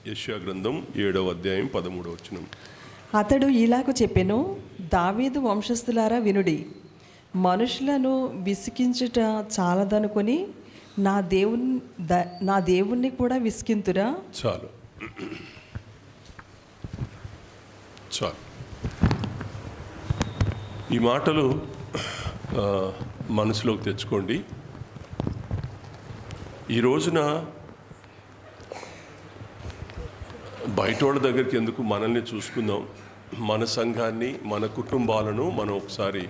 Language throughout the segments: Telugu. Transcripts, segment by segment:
యెషయా గ్రంథం 7వ అధ్యాయం 13వ వచనం. అతడు ఇలాగు చెప్పెను, దావీదు వంశస్థులారా వినుడి, మనుషులను విసికించుట చాలదనుకొని నా దేవుణ్ణి కూడా విసికింతురా. చాలు. ఈ మాటలు మనసులోకి తెచ్చుకోండి. ఈ రోజున బయట వాళ్ళ దగ్గరికి ఎందుకు, మనల్ని చూసుకుందాం. మన సంఘాన్ని, మన కుటుంబాలను మనం ఒకసారి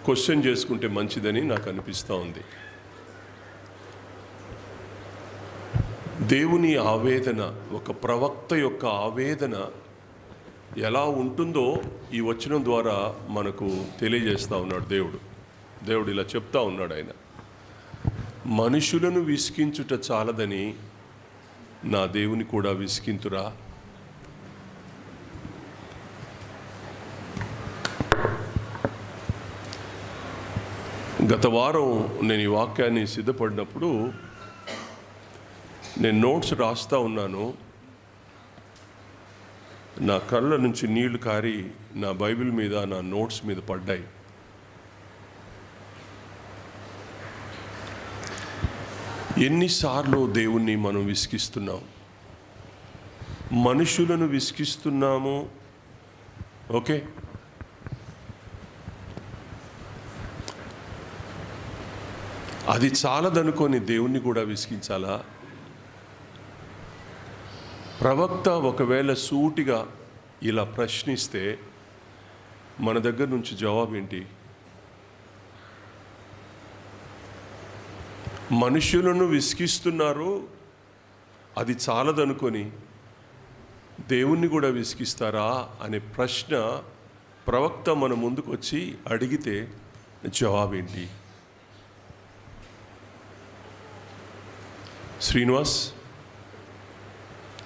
క్వశ్చన్ చేసుకుంటే మంచిదని నాకు అనిపిస్తూ ఉంది. దేవుని ఆవేదన, ఒక ప్రవక్త యొక్క ఆవేదన ఎలా ఉంటుందో ఈ వచనం ద్వారా మనకు తెలియజేస్తూ ఉన్నాడు దేవుడు ఇలా చెప్తా ఉన్నాడు. ఆయన మనుషులను విసికించుట చాలదని నా దేవుని కూడా విసికింతురా. గత వారం నేను ఈ వాక్యాన్ని సిద్ధపడినప్పుడు నేను నోట్స్ రాస్తూ ఉన్నాను. నా కళ్ళ నుంచి నీళ్లు కారి నా బైబిల్ మీద, నా నోట్స్ మీద పడ్డాయి. ఎన్నిసార్లు దేవుణ్ణి మనం విసిగిస్తున్నాం, మనుషులను విసిగిస్తున్నాము. ఓకే, అది చాలదనుకొని దేవుణ్ణి కూడా విసిగించాలా? ప్రవక్త ఒకవేళ సూటిగా ఇలా ప్రశ్నిస్తే మన దగ్గర నుంచి జవాబు ఏంటి? మనుషులను విసిగిస్తున్నారు, అది చాలదనుకొని దేవుణ్ణి కూడా విసిగిస్తారా అనే ప్రశ్న ప్రవక్త మన ముందుకు వచ్చి అడిగితే జవాబేంటి? శ్రీనివాస్,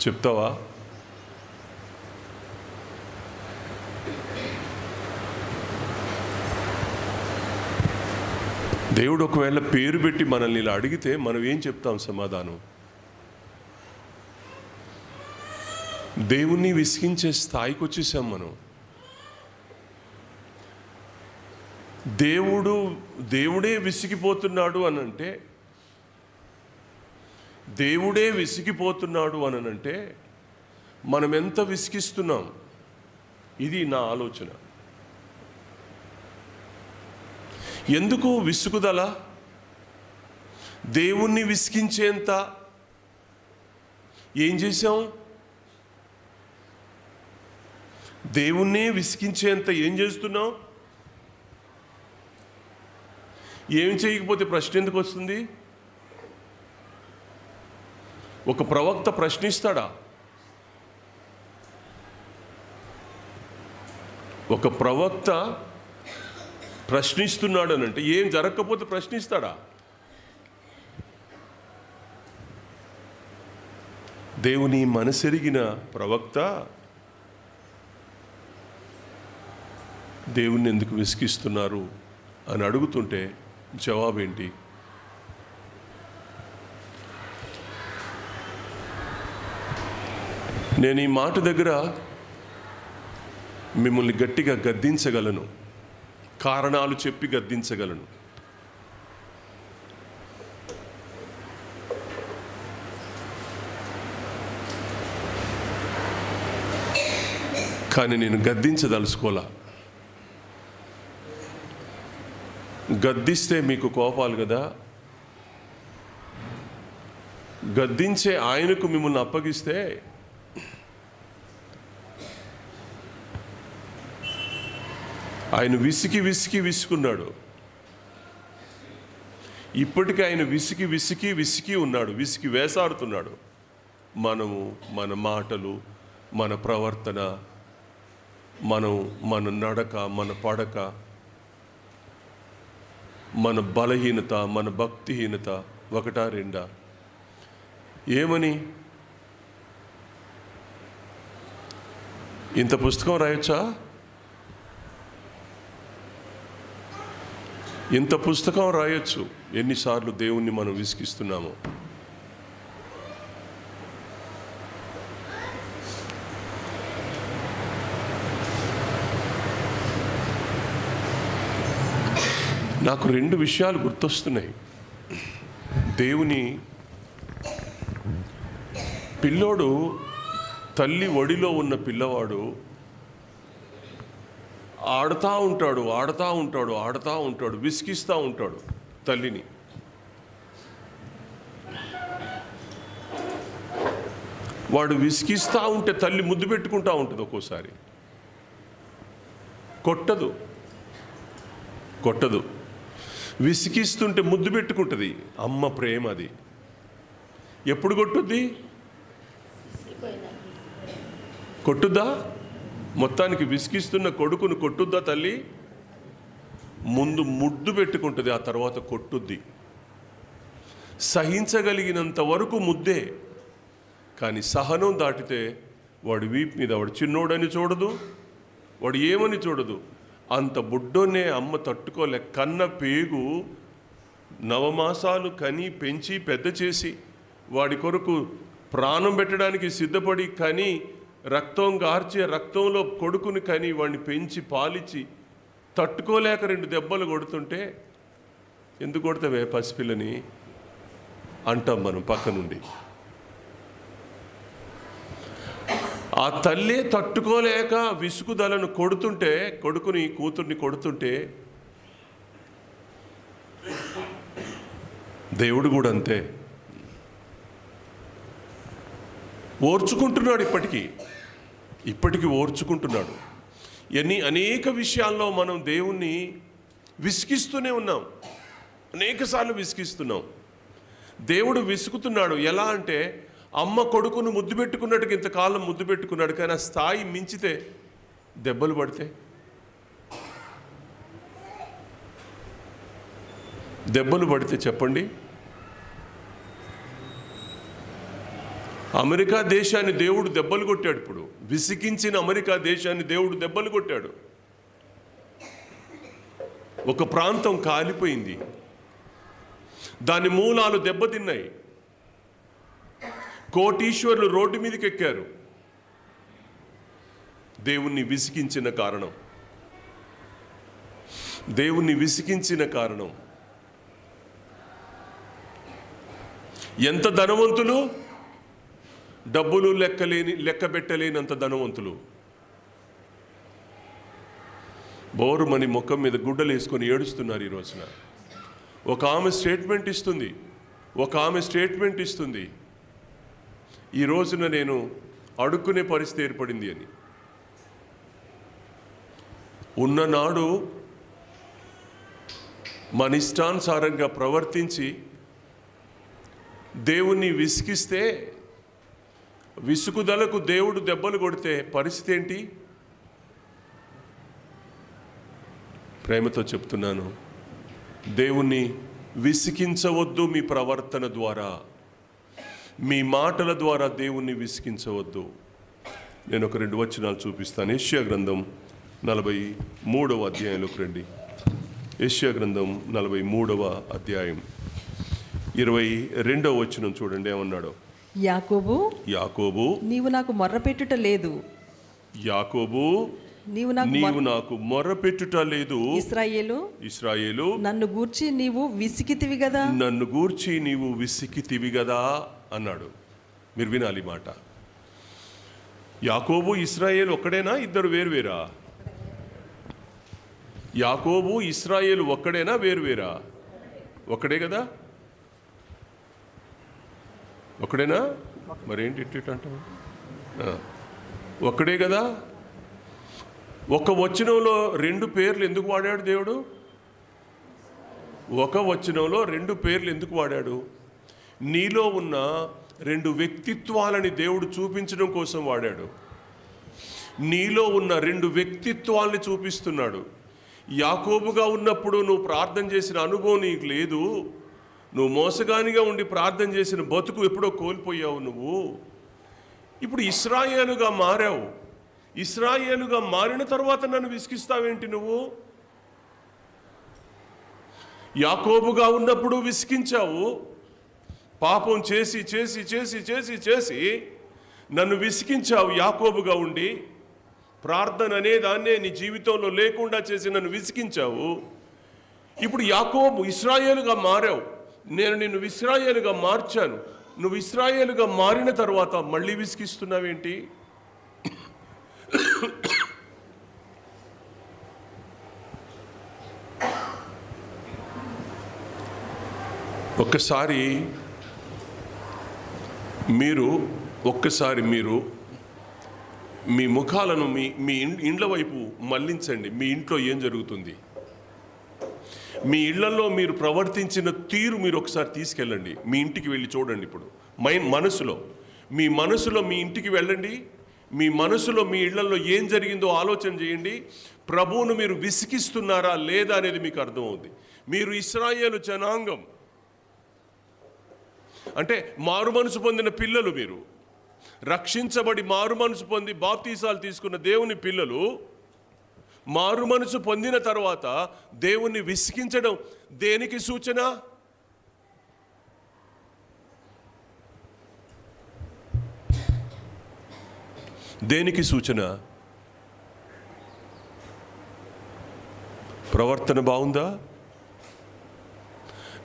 చెప్తావా? దేవుడు ఒకవేళ పేరు పెట్టి మనల్ని ఇలా అడిగితే మనం ఏం చెప్తాం సమాధానం? దేవుణ్ణి విసిగించే స్థాయికి వచ్చేసాం మనం. దేవుడే విసిగిపోతున్నాడు అనంటే, దేవుడే విసిగిపోతున్నాడు అనంటే మనం ఎంత విసిగిస్తున్నాం? ఇది నా ఆలోచన. ఎందుకు విసుగుదల? దేవుణ్ణి విసిగించేంత ఏం చేశాం? దేవుణ్ణి విసిగించేంత ఏం చేస్తున్నాం? ఏం చేయకపోతే ప్రశ్న ఎందుకు వస్తుంది? ఒక ప్రవక్త ప్రశ్నిస్తాడా? ఒక ప్రవక్త ప్రశ్నిస్తున్నాడు అని అంటే ఏం జరగకపోతే ప్రశ్నిస్తాడా? దేవుని మనసెరిగిన ప్రవక్త దేవుణ్ణి ఎందుకు విసిగిస్తున్నారు అని అడుగుతుంటే జవాబేంటి? నేను ఈ మాట దగ్గర మిమ్మల్ని గట్టిగా గద్దించగలను, కారణాలు చెప్పి గద్దించగలను. కానీ నేను గద్దించదలుచుకోలే. గద్దిస్తే మీకు కోపాలు కదా. గద్దించే ఆయనకు మిమ్మల్ని అప్పగిస్తే ఆయన విసుకున్నాడు. ఇప్పటికీ ఆయన విసికి ఉన్నాడు, వేసాడుతున్నాడు. మనము మన మాటలు, మన ప్రవర్తన, మన నడక, మన పడక, మన బలహీనత, మన భక్తిహీనత ఒకటా రెండా? ఏమని? ఇంత పుస్తకం రాయొచ్చా? ఇంత పుస్తకం రాయొచ్చు. ఎన్నిసార్లు దేవుణ్ణి మనం విసిగిస్తున్నాము. నాకు 2 విషయాలు గుర్తొస్తున్నాయి. దేవుని పిల్లోడు, తల్లి ఒడిలో ఉన్న పిల్లవాడు ఆడుతూ ఉంటాడు, విసిగిస్తూ ఉంటాడు తల్లిని. వాడు విసిగిస్తూ ఉంటే తల్లి ముద్దు పెట్టుకుంటూ ఉంటుంది. ఒక్కోసారి కొట్టదు, విసిగిస్తుంటే ముద్దు పెట్టుకుంటుంది. అమ్మ ప్రేమ అది. ఎప్పుడు కొట్టుద్దా? మొత్తానికి విసిగిస్తున్న కొడుకును కొట్టుద్దా తల్లి? ముందు ముద్దు పెట్టుకుంటుంది, ఆ తర్వాత కొట్టుద్ది. సహించగలిగినంత వరకు ముద్దే, కానీ సహనం దాటితే వాడు వీపు మీద, వాడు చిన్నోడని చూడదు, వాడు ఏమని చూడదు. అంత బుడ్డోనే అమ్మ తట్టుకోలే. కన్న పేగు 9 మాసాలు కని పెంచి పెద్ద చేసి వాడి కొరకు ప్రాణం పెట్టడానికి సిద్ధపడి కని రక్తం గార్చి రక్తంలో కొడుకుని కని వాడిని పెంచి పాలిచ్చి తట్టుకోలేక 2 దెబ్బలు కొడుతుంటే, ఎందుకు కొడతావే పసిపిల్లని అంటాం మనం పక్క నుండి. ఆ తల్లే తట్టుకోలేక విసుగుదలను కొడుతుంటే, కూతుర్ని కొడుతుంటే, దేవుడు కూడా అంతే ఓర్చుకుంటున్నాడు. ఇప్పటికీ ఓర్చుకుంటున్నాడు. అనేక విషయాల్లో మనం దేవుణ్ణి విసిగిస్తూనే ఉన్నాం, అనేకసార్లు విసిగిస్తున్నాం. దేవుడు విసుగుతున్నాడు. ఎలా అంటే, అమ్మ కొడుకును ముద్దు పెట్టుకున్నట్టుగా ఇంతకాలం ముద్దు పెట్టుకున్నాడు, కానీ ఆ స్థాయి మించితే దెబ్బలు పడితే చెప్పండి. అమెరికా దేశాన్ని దేవుడు దెబ్బలు కొట్టాడు. ఇప్పుడు విసిగించిన అమెరికా దేశాన్ని దేవుడు దెబ్బలు కొట్టాడు. ఒక ప్రాంతం కాలిపోయింది, దాని మూలాలు దెబ్బతిన్నాయి. కోటీశ్వరులు రోడ్డు మీదకి ఎక్కారు. దేవుణ్ణి విసిగించిన కారణం. ఎంత ధనవంతులు, డబ్బులు లెక్క పెట్టలేనంత ధనవంతులు. బోరుమని ముఖం మీద గుడ్డలు వేసుకొని ఏడుస్తున్నారు ఈ రోజున. ఒక ఆమె స్టేట్మెంట్ ఇస్తుంది, ఈ రోజున నేను అడుక్కునే పరిస్థితి ఏర్పడింది అని. ఉన్ననాడు మన ఇష్టానుసారంగా ప్రవర్తించి దేవుణ్ణి విసిగిస్తే, విసుగుదలకు దేవుడు దెబ్బలు కొడితే పరిస్థితి ఏంటి? ప్రేమతో చెప్తున్నాను, దేవుణ్ణి విసిగించవద్దు. మీ ప్రవర్తన ద్వారా, మీ మాటల ద్వారా దేవుణ్ణి విసిగించవద్దు. నేను ఒక 2 వచనాలు చూపిస్తాను. యెషయా గ్రంథం 43వ అధ్యాయంలోకి రండి. యెషయా గ్రంథం 43వ అధ్యాయం 22వ వచనం చూడండి ఏమన్నాడో. యాకోబు నీవు నాకు మొర్రపెట్టుట లేదు. నీవు నాకు మొర్రపెట్టుట లేదు. ఇశ్రాయేలు నన్ను గూర్చి నీవు విసికితివి గదా అన్నాడు. మీరు వినాలి మాట. యాకోబు ఇశ్రాయేలు ఒక్కడేనా, ఇద్దరు వేరువేరా? యాకోబు ఇశ్రాయేలు ఒక్కడేనా, వేరువేరా? ఒక్కడే కదా. ఒక్కడేనా? మరేంటి అంటావు? ఒక్కడే కదా. ఒక వచనంలో 2 పేర్లు ఎందుకు వాడాడు దేవుడు? ఒక వచనంలో 2 పేర్లు ఎందుకు వాడాడు? నీలో ఉన్న 2 వ్యక్తిత్వాలని దేవుడు చూపించడం కోసం వాడాడు. నీలో ఉన్న 2 వ్యక్తిత్వాలని చూపిస్తున్నాడు. యాకోబుగా ఉన్నప్పుడు నువ్వు ప్రార్థన చేసిన అనుభవం నీకు లేదు. నువ్వు మోసగానిగా ఉండి ప్రార్థన చేసిన బతుకు ఎప్పుడో కోల్పోయావు. నువ్వు ఇప్పుడు ఇశ్రాయేలుగా మారావు. ఇశ్రాయేలుగా మారిన తర్వాత నన్ను విసిగిస్తావేంటి నువ్వు? యాకోబుగా ఉన్నప్పుడు విసిగించావు. పాపం చేసి చేసి చేసి చేసి చేసి నన్ను విసిగించావు. యాకోబుగా ఉండి ప్రార్థన అనే దాన్నే నీ జీవితంలో లేకుండా చేసి నన్ను విసిగించావు. ఇప్పుడు యాకోబు ఇశ్రాయేలుగా మారావు, నేను నిన్ను ఇశ్రాయేలుగా మార్చాను, నువ్వు ఇశ్రాయేలుగా మారిన తర్వాత మళ్ళీ విసిగిస్తున్నావేంటి? ఒక్కసారి మీరు మీ ముఖాలను మీ ఇండ్ల వైపు మళ్లించండి. మీ ఇంట్లో ఏం జరుగుతుంది, మీ ఇళ్లలో మీరు ప్రవర్తించిన తీరు మీరు ఒకసారి తీసుకెళ్ళండి. మీ ఇంటికి వెళ్ళి చూడండి. ఇప్పుడు మీ మనసులో మీ ఇంటికి వెళ్ళండి. మీ మనసులో మీ ఇళ్లలో ఏం జరిగిందో ఆలోచన చేయండి. ప్రభువును మీరు విసిగిస్తున్నారా లేదా అనేది మీకు అర్థమవుతుంది. మీరు ఇశ్రాయేలు జనాంగం అంటే మారు మనసు పొందిన పిల్లలు, మీరు రక్షించబడి మారు మనసు పొంది బాప్తీసాలు తీసుకున్న దేవుని పిల్లలు. మారు మనసు పొందిన తర్వాత దేవుణ్ణి విసిగించడం దేనికి సూచన? దేనికి సూచన? ప్రవర్తన బాగుందా?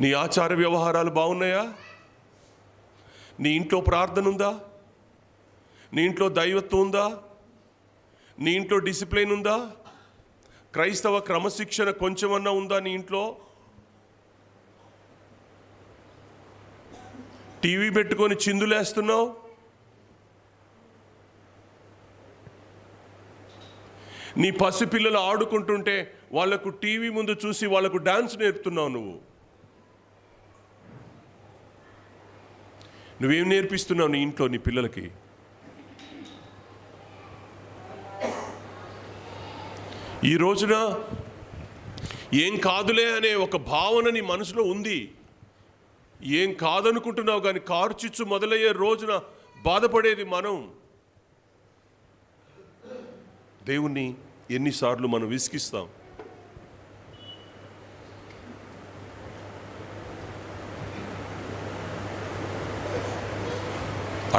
నీ ఆచార వ్యవహారాలు బాగున్నాయా? నీ ఇంట్లో ప్రార్థన ఉందా? నీ ఇంట్లో దైవత్వం ఉందా? నీ ఇంట్లో డిసిప్లిన్ ఉందా? క్రైస్తవ క్రమశిక్షణ కొంచెమన్నా ఉందా నీ ఇంట్లో? టీవీ పెట్టుకొని చిందులేస్తున్నావు. నీ పసిపిల్లలు ఆడుకుంటుంటే వాళ్లకు టీవీ ముందు చూసి వాళ్లకు డాన్స్ నేర్పుతున్నావు. నువ్వేం నేర్పిస్తున్నావు నీ ఇంట్లో నీ పిల్లలకి? ఈ రోజున ఏం కాదులే అనే ఒక భావన నీ మనసులో ఉంది. ఏం కాదనుకుంటున్నావు, కానీ కారు చిచ్చు మొదలయ్యే రోజున బాధపడేది మనం. దేవుణ్ణి ఎన్నిసార్లు మనం విసిగిస్తాం?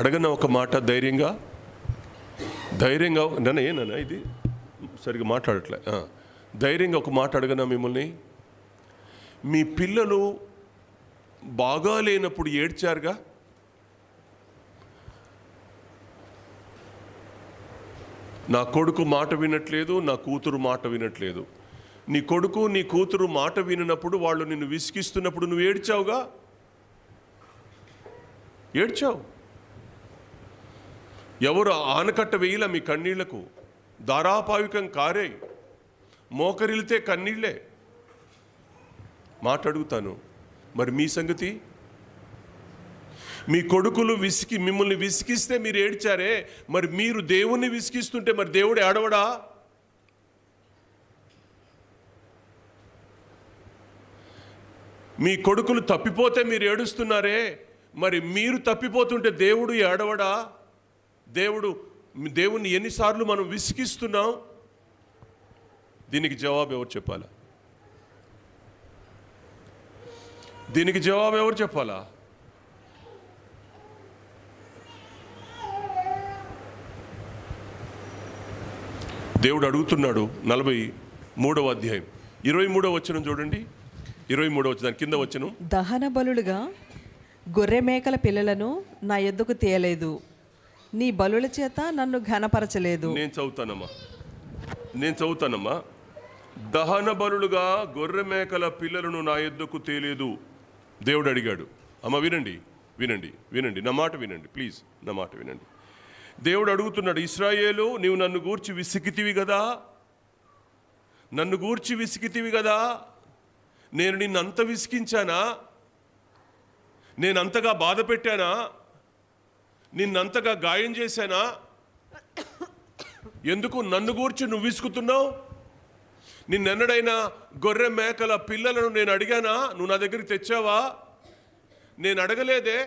అడగన ఒక మాట ధైర్యంగా ఏనా ఇది సరిగ్గా మాట్లాడట్లే. ధైర్యంగా ఒక మాట అడగనా మిమ్మల్ని? మీ పిల్లలు బాగా లేనప్పుడు ఏడ్చారుగా? నా కొడుకు మాట వినట్లేదు, నా కూతురు మాట వినట్లేదు. నీ కొడుకు నీ కూతురు మాట వినప్పుడు, వాళ్ళు నిన్ను విసిగిస్తున్నప్పుడు నువ్వు ఏడ్చావుగా? ఏడ్చావు. ఎవరు ఆనకట్ట వేయలా మీ కన్నీళ్లకు? ధారాపావికం కారే, మోకరిల్తే కన్నీళ్లే. మాట అడుగుతాను, మరి మీ సంగతి? మీ కొడుకులు మిమ్మల్ని విసిగిస్తే మీరు ఏడ్చారే, మరి మీరు దేవుణ్ణి విసిగిస్తుంటే మరి దేవుడు ఏడవడా? మీ కొడుకులు తప్పిపోతే మీరు ఏడుస్తున్నారే, మరి మీరు తప్పిపోతుంటే దేవుడు ఏడవడా? దేవుణ్ణి ఎన్నిసార్లు మనం విసిగిస్తున్నాం? దీనికి జవాబు ఎవరు చెప్పాలా? దీనికి జవాబు ఎవరు చెప్పాలా? దేవుడు అడుగుతున్నాడు. 43వ అధ్యాయం 23వ వచనం చూడండి. 23వ వచనం కింద వచనం, దహన బలులుగా గొర్రె మేకల పిల్లలను నా యొద్దకు తేయలేదు, నీ బలుల చేత నన్ను ఘనపరచలేదు. నేను చదువుతానమ్మా. దహన బలులుగా గొర్రె మేకల పిల్లలను నా యొద్దకు తేలేదు దేవుడు అడిగాడు. అమ్మ వినండి, నా మాట వినండి, ప్లీజ్ నా మాట వినండి. దేవుడు అడుగుతున్నాడు, ఇశ్రాయేలు, నీవు నన్ను గూర్చి విసిగితివి కదా, నేను నిన్నంత విసిగించానా? నేనంతగా బాధ పెట్టానా? నిన్నంతగా గాయం చేశానా? ఎందుకు నన్ను గూర్చి నువ్వు విసుకుతున్నావు? నిన్నెన్నడైనా గొర్రె మేకల పిల్లలను నేను అడిగానా? నువ్వు నా దగ్గరికి తెచ్చావా? నేను అడగలేదే,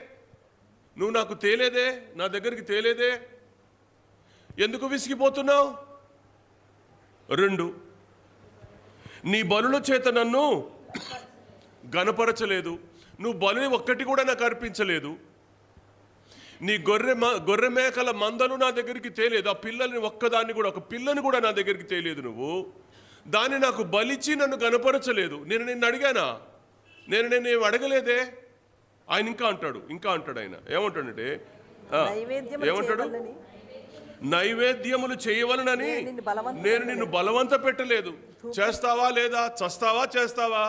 నువ్వు నాకు తేలేదే, నా దగ్గరికి తేలేదే. ఎందుకు విసిగిపోతున్నావు? 2, నీ బలుల చేత నన్ను గణపరచలేదు. నువ్వు బలిని ఒక్కటి కూడా నాకు అర్పించలేదు. నీ గొర్రె మేకల మందలు నా దగ్గరికి తేలేదు. ఆ పిల్లల్ని ఒక్కదాన్ని కూడా, ఒక పిల్లని కూడా నా దగ్గరికి తేలేదు. నువ్వు దాన్ని నాకు బలిచ్చి నన్ను గనపరచలేదు. నేను నిన్ను అడిగానా? నేను అడగలేదే. ఆయన ఇంకా అంటాడు ఆయన ఏమంటాడంటే ఏమంటాడు? నైవేద్యములు చేయవలనని నేను నిన్ను బలవంత పెట్టలేదు. చేస్తావా లేదా? చస్తావా చేస్తావా?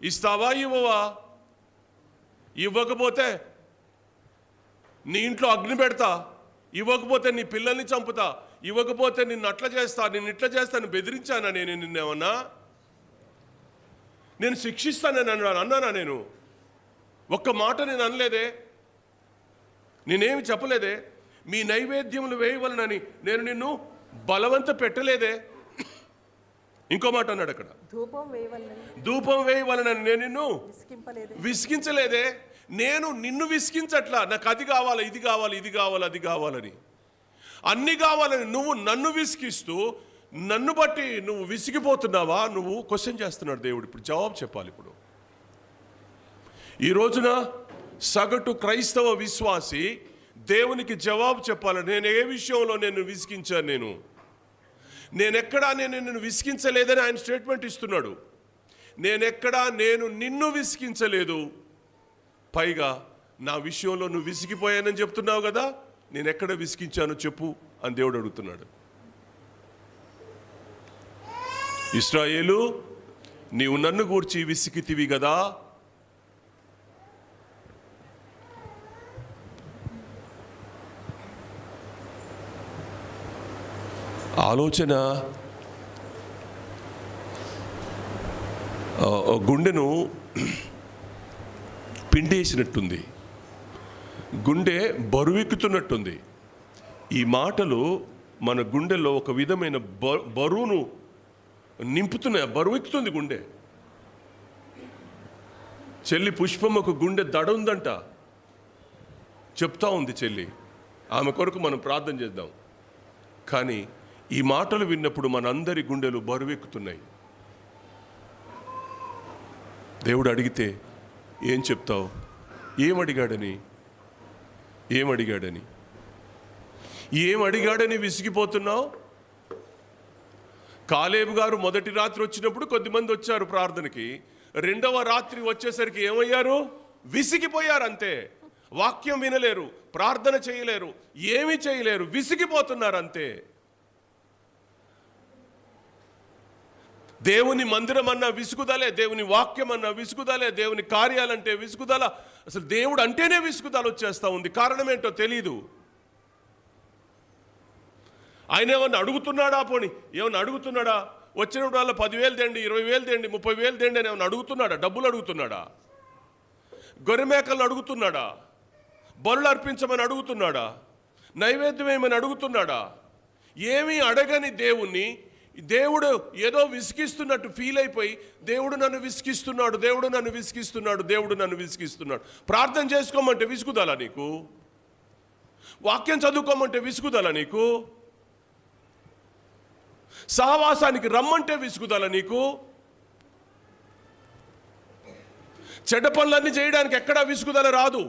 ఇస్తావా ఇవ్వవా? ఇవ్వకపోతే నీ ఇంట్లో అగ్ని పెడతా, ఇవ్వకపోతే నీ పిల్లల్ని చంపుతా, ఇవ్వకపోతే నిన్ను అట్లా చేస్తా, నిన్ను ఇట్లా చేస్తాను బెదిరించానా? నేను నిన్నేమన్నా నేను శిక్షిస్తానని అన్నానా? నేను ఒక్క మాట నేను అనలేదే, నేనేమి చెప్పలేదే. మీ నైవేద్యములు వేయవలనని నేను నిన్ను బలవంత పెట్టలేదే. ఇంకో మాట అన్నాడు అక్కడ, ధూపం వేయవలనని నేను నిన్ను విసిగించలేదే. నేను నిన్ను విసిగించట్లా, నాకు అది కావాలి, ఇది కావాలి, ఇది కావాలి, అది కావాలని, అన్ని కావాలని నువ్వు నన్ను విసిగిస్తూ నన్ను బట్టి నువ్వు విసిగిపోతున్నావా? నువ్వు క్వశ్చన్ చేస్తున్నాడు దేవుడు. ఇప్పుడు జవాబు చెప్పాలి. ఇప్పుడు ఈ రోజున సగటు క్రైస్తవ విశ్వాసి దేవునికి జవాబు చెప్పాలి. నేను ఏ విషయంలో నేను విసిగించాను? నేనెక్కడా నిన్ను విసిగించలేదని ఆయన స్టేట్మెంట్ ఇస్తున్నాడు. నేను నిన్ను విసిగించలేదు, పైగా నా విషయంలో నువ్వు విసిగిపోయానని చెప్తున్నావు కదా, నేను ఎక్కడ విసిగించానో చెప్పు అని దేవుడు అడుగుతున్నాడు. ఇశ్రాయేలు, నీవు నన్ను గూర్చి విసిగితివి కదా, ఆలోచన గుండెను పిండేసినట్టుంది, గుండె బరువెక్కుతున్నట్టుంది. ఈ మాటలు మన గుండెలో ఒక విధమైన బరువును నింపుతున్నాయి, బరువెక్కుతుంది గుండె. చెల్లి పుష్పమ్మకు గుండె దడ ఉందంట చెప్తా ఉంది చెల్లి. ఆమె కొరకు మనం ప్రార్థన చేద్దాం. కానీ ఈ మాటలు విన్నప్పుడు మనందరి గుండెలు బరువెక్కుతున్నాయి. దేవుడు అడిగితే ఏం చెప్తావు? ఏమడిగాడని విసిగిపోతున్నావు? కాలేబు గారు మొదటి రాత్రి వచ్చినప్పుడు కొద్దిమంది వచ్చారు ప్రార్థనకి. రెండవ రాత్రి వచ్చేసరికి ఏమయ్యారు? విసిగిపోయారు అంతే. వాక్యం వినలేరు, ప్రార్థన చేయలేరు, ఏమీ చేయలేరు, విసిగిపోతున్నారు అంతే. దేవుని మందిరం అన్నా విసుగుదలే, దేవుని వాక్యం అన్నా విసుగుదలే, దేవుని కార్యాలంటే విసుగుదల. అసలు దేవుడు అంటేనే విసుగుదల వచ్చేస్తూ ఉంది. కారణం ఏంటో తెలీదు. ఆయన ఏమన్నా అడుగుతున్నాడా? పోనీ ఏమన్నా అడుగుతున్నాడా? వచ్చినప్పుడు వాళ్ళ 10,000 తేండి, 20,000 తేండి, 30,000 తేండి అని ఏమన్నా అడుగుతున్నాడా? డబ్బులు అడుగుతున్నాడా? గొర్రెమేకలను అడుగుతున్నాడా? బలులు అర్పించమని అడుగుతున్నాడా? నైవేద్యం ఏమని అడుగుతున్నాడా? ఏమీ అడగని దేవుణ్ణి దేవుడు ఏదో విసిగిస్తున్నట్టు ఫీల్ అయిపోయి, దేవుడు నన్ను విసిగిస్తున్నాడు, దేవుడు నన్ను విసిగిస్తున్నాడు, దేవుడు నన్ను విసిగిస్తున్నాడు. ప్రార్థన చేసుకోమంటే విసుగుదల నీకు? వాక్యం చదువుకోమంటే విసుగుదల నీకు? సహవాసానికి రమ్మంటే విసుగుదల నీకు? చెడ్డ పనులన్నీ చేయడానికి ఎక్కడా విసుగుదల రాదు.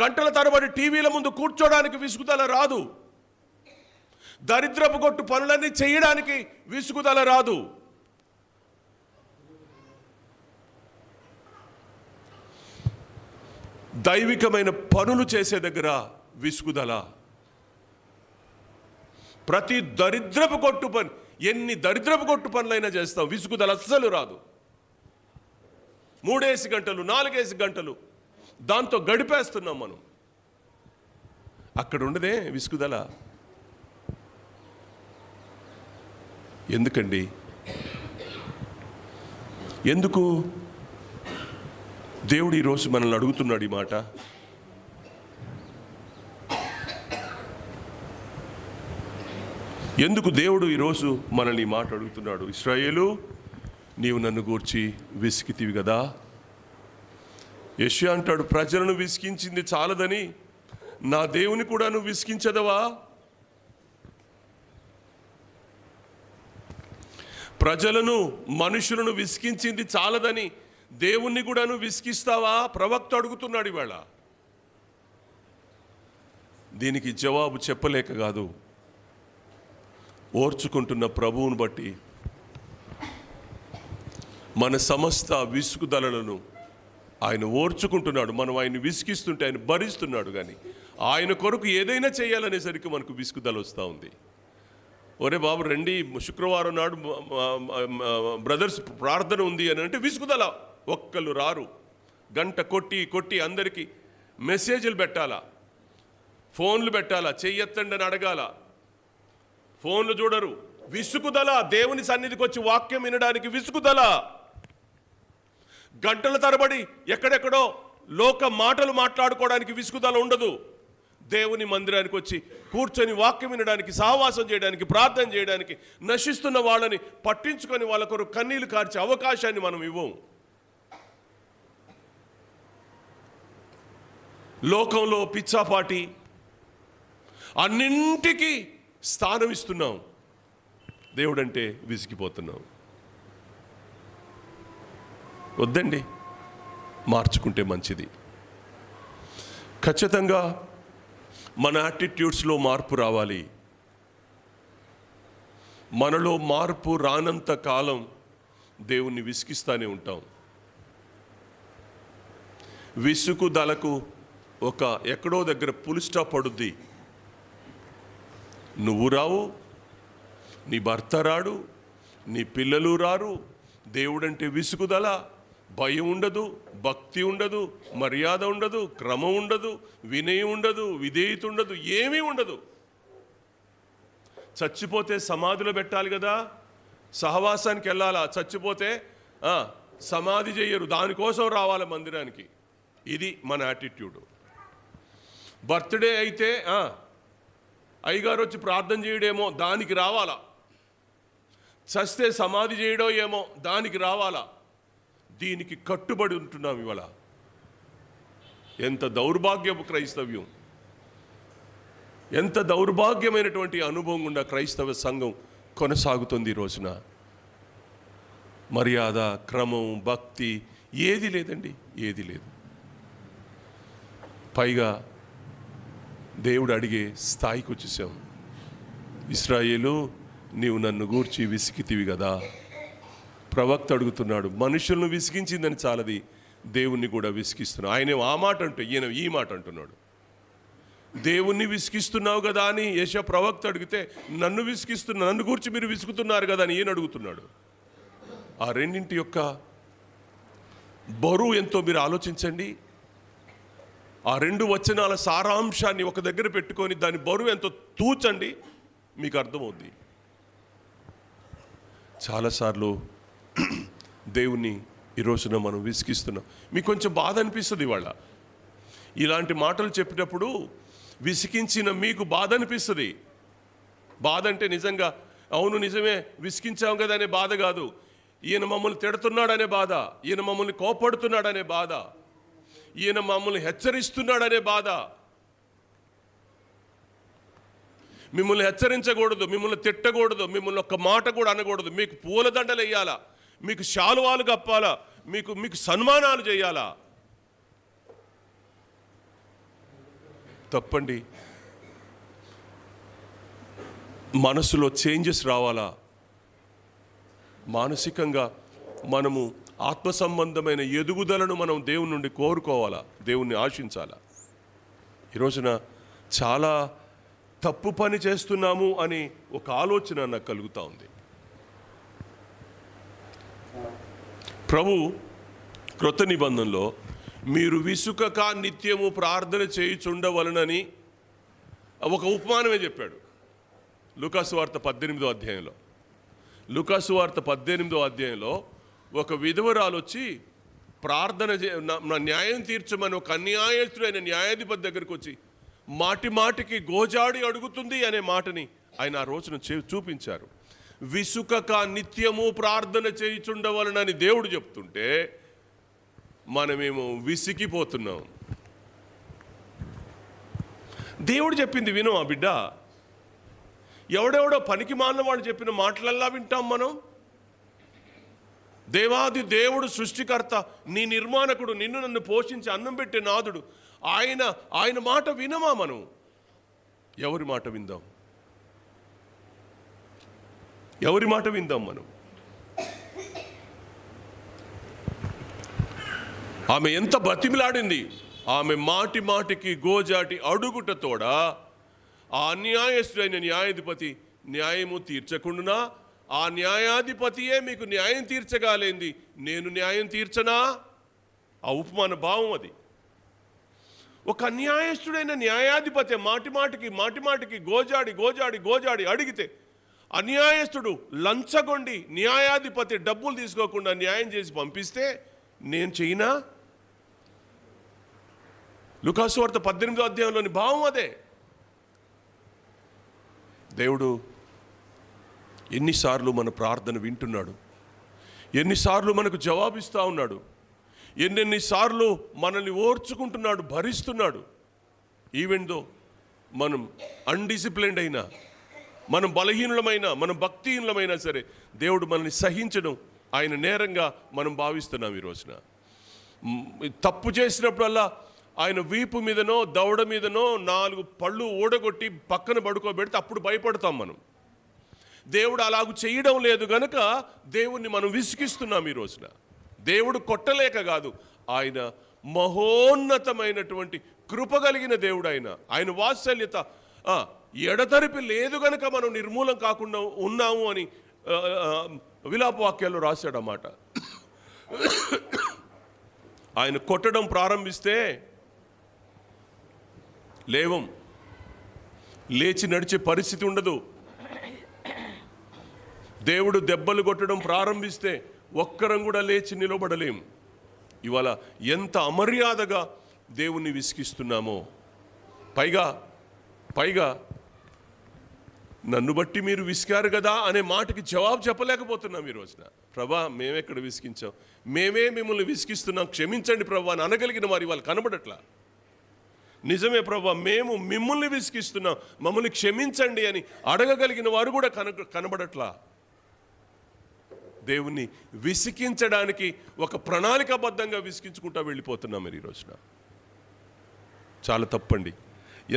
గంటల తరబడి టీవీల ముందు కూర్చోడానికి విసుగుదల రాదు. దరిద్రపు కొట్టు పనులన్నీ చేయడానికి విసుగుదల రాదు. దైవికమైన పనులు చేసే దగ్గర విసుగుదల. ప్రతి దరిద్రపు కొట్టు పని, ఎన్ని దరిద్రపు కొట్టు పనులైనా చేస్తాం, విసుగుదల అస్సలు రాదు. 3 గంటలు 4 గంటలు దాంతో గడిపేస్తున్నాం మనం. అక్కడ ఉండదే విసుగుదల. ఎందుకండి? ఎందుకు దేవుడు ఈరోజు మనల్ని అడుగుతున్నాడు ఈ మాట? ఎందుకు దేవుడు ఈరోజు మనల్ని ఈ మాట అడుగుతున్నాడు? ఇశ్రాయేలు, నీవు నన్ను గూర్చి విసిగితివి కదా. యెషయా అంటాడు, ప్రజలను విసిగించింది చాలదని నా దేవుని కూడా నువ్వు విసిగించదవా? ప్రజలను, మనుషులను విసిగించింది చాలదని దేవుణ్ణి కూడా నువ్వు విసిగిస్తావా? ప్రవక్త అడుగుతున్నాడు ఇవాళ. దీనికి జవాబు చెప్పలేక కాదు, ఓర్చుకుంటున్న ప్రభువుని బట్టి మన సమస్త విసుగుదలలను ఆయన ఓర్చుకుంటున్నాడు. మనం ఆయన విసిగిస్తుంటే ఆయన భరిస్తున్నాడు. కానీ ఆయన కొరకు ఏదైనా చేయాలనేసరికి మనకు విసుగుదల వస్తూ ఉంది. ఒరే బాబు రండి, శుక్రవారం నాడు బ్రదర్స్ ప్రార్థన ఉంది అని అంటే విసుగుదల. ఒక్కళ్ళు రారు. గంట కొట్టి అందరికీ మెసేజ్లు పెట్టాలా, ఫోన్లు పెట్టాలా, చెయ్యెత్తండి అని అడగాల, ఫోన్లు చూడరు. విసుగుదల. దేవుని సన్నిధికి వచ్చి వాక్యం వినడానికి విసుగుదల. గంటల తరబడి ఎక్కడెక్కడో లోక మాటలు మాట్లాడుకోవడానికి విసుగుదల ఉండదు. దేవుని మందిరానికి వచ్చి కూర్చొని వాక్యం వినడానికి, సహవాసం చేయడానికి, ప్రార్థన చేయడానికి, నశిస్తున్న వాళ్ళని పట్టించుకొని వాళ్ళ కొరకు కన్నీళ్లు కార్చే అవకాశాన్ని మనం ఇవ్వం. లోకంలో పిచ్చాపాటి అన్నింటికీ స్థానం ఇస్తున్నాం. దేవుడంటే విసిగిపోతున్నాం. వద్దండి, మార్చుకుంటే మంచిది. ఖచ్చితంగా మన యాటిట్యూడ్స్లో మార్పు రావాలి. మనలో మార్పు రానంత కాలం దేవుణ్ణి విసిగిస్తూనే ఉంటాం. విసుగుదలకు ఒక ఎక్కడో దగ్గర పులి స్టాప్ పడుద్ది. నువ్వు రావు, నీ భర్త రాడు, నీ పిల్లలు రారు. దేవుడంటే విసుగుదల. భయం ఉండదు, భక్తి ఉండదు, మర్యాద ఉండదు, క్రమం ఉండదు, వినయం ఉండదు, విధేయత ఉండదు, ఏమీ ఉండదు. చచ్చిపోతే సమాధిలో పెట్టాలి కదా, సహవాసానికి వెళ్ళాలా. చచ్చిపోతే సమాధి చెయ్యరు, దానికోసం రావాలి మందిరానికి. ఇది మన యాటిట్యూడ్. బర్త్డే అయితే అయ్యగారు వచ్చి ప్రార్థన చేయడేమో, దానికి రావాలా. చస్తే సమాధి చేయడో ఏమో, దానికి రావాలా. దీనికి కట్టుబడి ఉంటున్నాం ఇవాళ. ఎంత దౌర్భాగ్యపు క్రైస్తవ్యం, ఎంత దౌర్భాగ్యమైనటువంటి అనుభవం గుండా క్రైస్తవ సంఘం కొనసాగుతుంది ఈ రోజున. మర్యాద, క్రమం, భక్తి ఏది లేదండి, ఏది లేదు. పైగా దేవుడు అడిగే స్థాయికి వచ్చేసాం. ఇశ్రాయేలు, నీవు నన్ను గూర్చి విసిగితివి కదా. ప్రవక్త అడుగుతున్నాడు. మనుషులను విసిగించిందని చాలది, దేవుణ్ణి కూడా విసిగిస్తున్నాడు. ఆయన ఆ మాట అంటే ఈయన ఈ మాట అంటున్నాడు. దేవుణ్ణి విసిగిస్తున్నావు కదా అని యెషయా ప్రవక్త అడిగితే, నన్ను గూర్చి మీరు విసుగుతున్నారు కదా అని ఈయన అడుగుతున్నాడు. ఆ రెండింటి యొక్క బరువు ఎంతో మీరు ఆలోచించండి. ఆ 2 వచనాల సారాంశాన్ని ఒక దగ్గర పెట్టుకొని దాని బరువు ఎంతో తూచండి, మీకు అర్థమవుద్ది. చాలాసార్లు దేవుణ్ణి ఈ రోజున మనం విసిగిస్తున్నాం. మీకు కొంచెం బాధ అనిపిస్తుంది ఇవాళ ఇలాంటి మాటలు చెప్పినప్పుడు. విసిగించిన మీకు బాధ అనిపిస్తుంది. బాధ అంటే నిజంగా అవును నిజమే విసిగించాం కదా అనే బాధ కాదు. ఈయన మమ్మల్ని తిడుతున్నాడనే బాధ, ఈయన మమ్మల్ని కోపడుతున్నాడనే బాధ, ఈయన మమ్మల్ని హెచ్చరిస్తున్నాడనే బాధ. మిమ్మల్ని హెచ్చరించకూడదు, మిమ్మల్ని తిట్టకూడదు, మిమ్మల్ని ఒక్క మాట కూడా అనకూడదు. మీకు పూలదండలు వేయాలా, మీకు శాలువాలు కప్పాలా, మీకు సన్మానాలు చేయాలా. తప్పండి. మనసులో చేంజెస్ రావాలా. మానసికంగా మనము ఆత్మ సంబంధమైన ఎదుగుదలను మనం దేవుని నుండి కోరుకోవాలా, దేవుణ్ణి ఆశించాలా. ఈ రోజున చాలా తప్పు పని చేస్తున్నాము అని ఒక ఆలోచన నాకు కలుగుతూ ఉంది. ప్రభు క్రొత్త నిబంధనలో మీరు విసుకక నిత్యము ప్రార్థన చేయుచుండవలనని ఒక ఉపమానమే చెప్పాడు. లూకాసు వార్త 18వ అధ్యాయంలో. లూకాసు వార్త 18వ అధ్యాయంలో ఒక విధవరాలు వచ్చి ప్రార్థన నా న్యాయం తీర్చమని ఒక అన్యాయస్తుడైన న్యాయాధిపతి దగ్గరికి వచ్చి మాటికి గోజాడి అడుగుతుంది అనే మాటని ఆయన ఆ రోజున చూపించారు. విసుకక నిత్యము ప్రార్థన చేయుచుండవలనని దేవుడు చెప్తుంటే మనమేమో విసిగిపోతున్నాం. దేవుడు చెప్పింది విను ఆ బిడ్డ. ఎవడెవడో పనికి మాలిన వాడు చెప్పిన మాటలల్లా వింటాం మనం. దేవాది దేవుడు సృష్టికర్త, నీ నిర్మాణకుడు, నిన్ను నన్ను పోషించి అన్నం పెట్టే నాదుడు, ఆయన మాట వినమా మనం? ఎవరి మాట విందాం? ఎవరి మాట విందాం మనం? ఆమె ఎంత బతిమిలాడింది. ఆమె మాటి మాటికి గోజాటి అడుగుటతోడ ఆ అన్యాయస్తుడైన న్యాయాధిపతి న్యాయము తీర్చకుండునా, ఆ న్యాయాధిపతియే మీకు న్యాయం తీర్చగాలేంది, నేను న్యాయం తీర్చనా? ఆ ఉపమాన భావం అది. ఒక అన్యాయస్తుడైన న్యాయాధిపతి మాటి మాటికి గోజాడి అడిగితే అన్యాయస్తుడు లంచగొండి న్యాయాధిపతి డబ్బులు తీసుకోకుండా న్యాయం చేసి పంపిస్తే నేను చెయ్యనా? లూకాసు వార్త 18వ అధ్యాయంలోని భావం అదే. దేవుడు ఎన్నిసార్లు మన ప్రార్థన వింటున్నాడు, ఎన్నిసార్లు మనకు జవాబిస్తూ ఉన్నాడు, ఎన్నెన్నిసార్లు మనల్ని ఓర్చుకుంటున్నాడు, భరిస్తున్నాడు. ఈవెన్ దో మనం అన్డిసిప్లిన్డ్ అయినా, మనం బలహీనులమైనా, మనం భక్తిహీనులమైనా సరే దేవుడు మనల్ని సహించడం ఆయన నేరంగా మనం భావిస్తున్నాం. ఈ రోజున తప్పు చేసినప్పుడల్లా ఆయన వీపు మీదనో దవడ మీదనో 4 పళ్ళు ఊడగొట్టి పక్కన పడుకోబెడితే అప్పుడు భయపడతాం మనం. దేవుడు అలాగూ చేయడం లేదు గనుక దేవుణ్ణి మనం విసిగిస్తున్నాం ఈ రోజున. దేవుడు కొట్టలేక కాదు, ఆయన మహోన్నతమైనటువంటి కృప కలిగిన దేవుడు. ఆయన వాత్సల్యత ఎడతెరిపి లేదు గనుక మనం నిర్మూలం కాకుండా ఉన్నాము అని విలాప వాక్యాల్లో రాశాడన్నమాట. ఆయన కొట్టడం ప్రారంభిస్తే లేచి నడిచే పరిస్థితి ఉండదు. దేవుడు దెబ్బలు కొట్టడం ప్రారంభిస్తే ఒక్కరం కూడా లేచి నిలబడలేం. ఇవాళ ఎంత అమర్యాదగా దేవుణ్ణి విసిగిస్తున్నామో. పైగా నన్ను బట్టి మీరు విసిగారు కదా అనే మాటకి జవాబు చెప్పలేకపోతున్నాం ఈ రోజున. ప్రభా, మేమెక్కడ విసిగించాం, మేమే మిమ్మల్ని విసిగిస్తున్నాం, క్షమించండి ప్రభా అని అనగలిగిన వారి వాళ్ళు కనబడట్లా. నిజమే ప్రభా, మేము మిమ్మల్ని విసిగిస్తున్నాం, మమ్మల్ని క్షమించండి అని అడగగలిగిన వారు కూడా కనబడట్లా. దేవుణ్ణి విసిగించడానికి ఒక ప్రణాళికాబద్ధంగా విసిగించుకుంటా వెళ్ళిపోతున్నాం మరి ఈ రోజున. చాలా తప్పండి.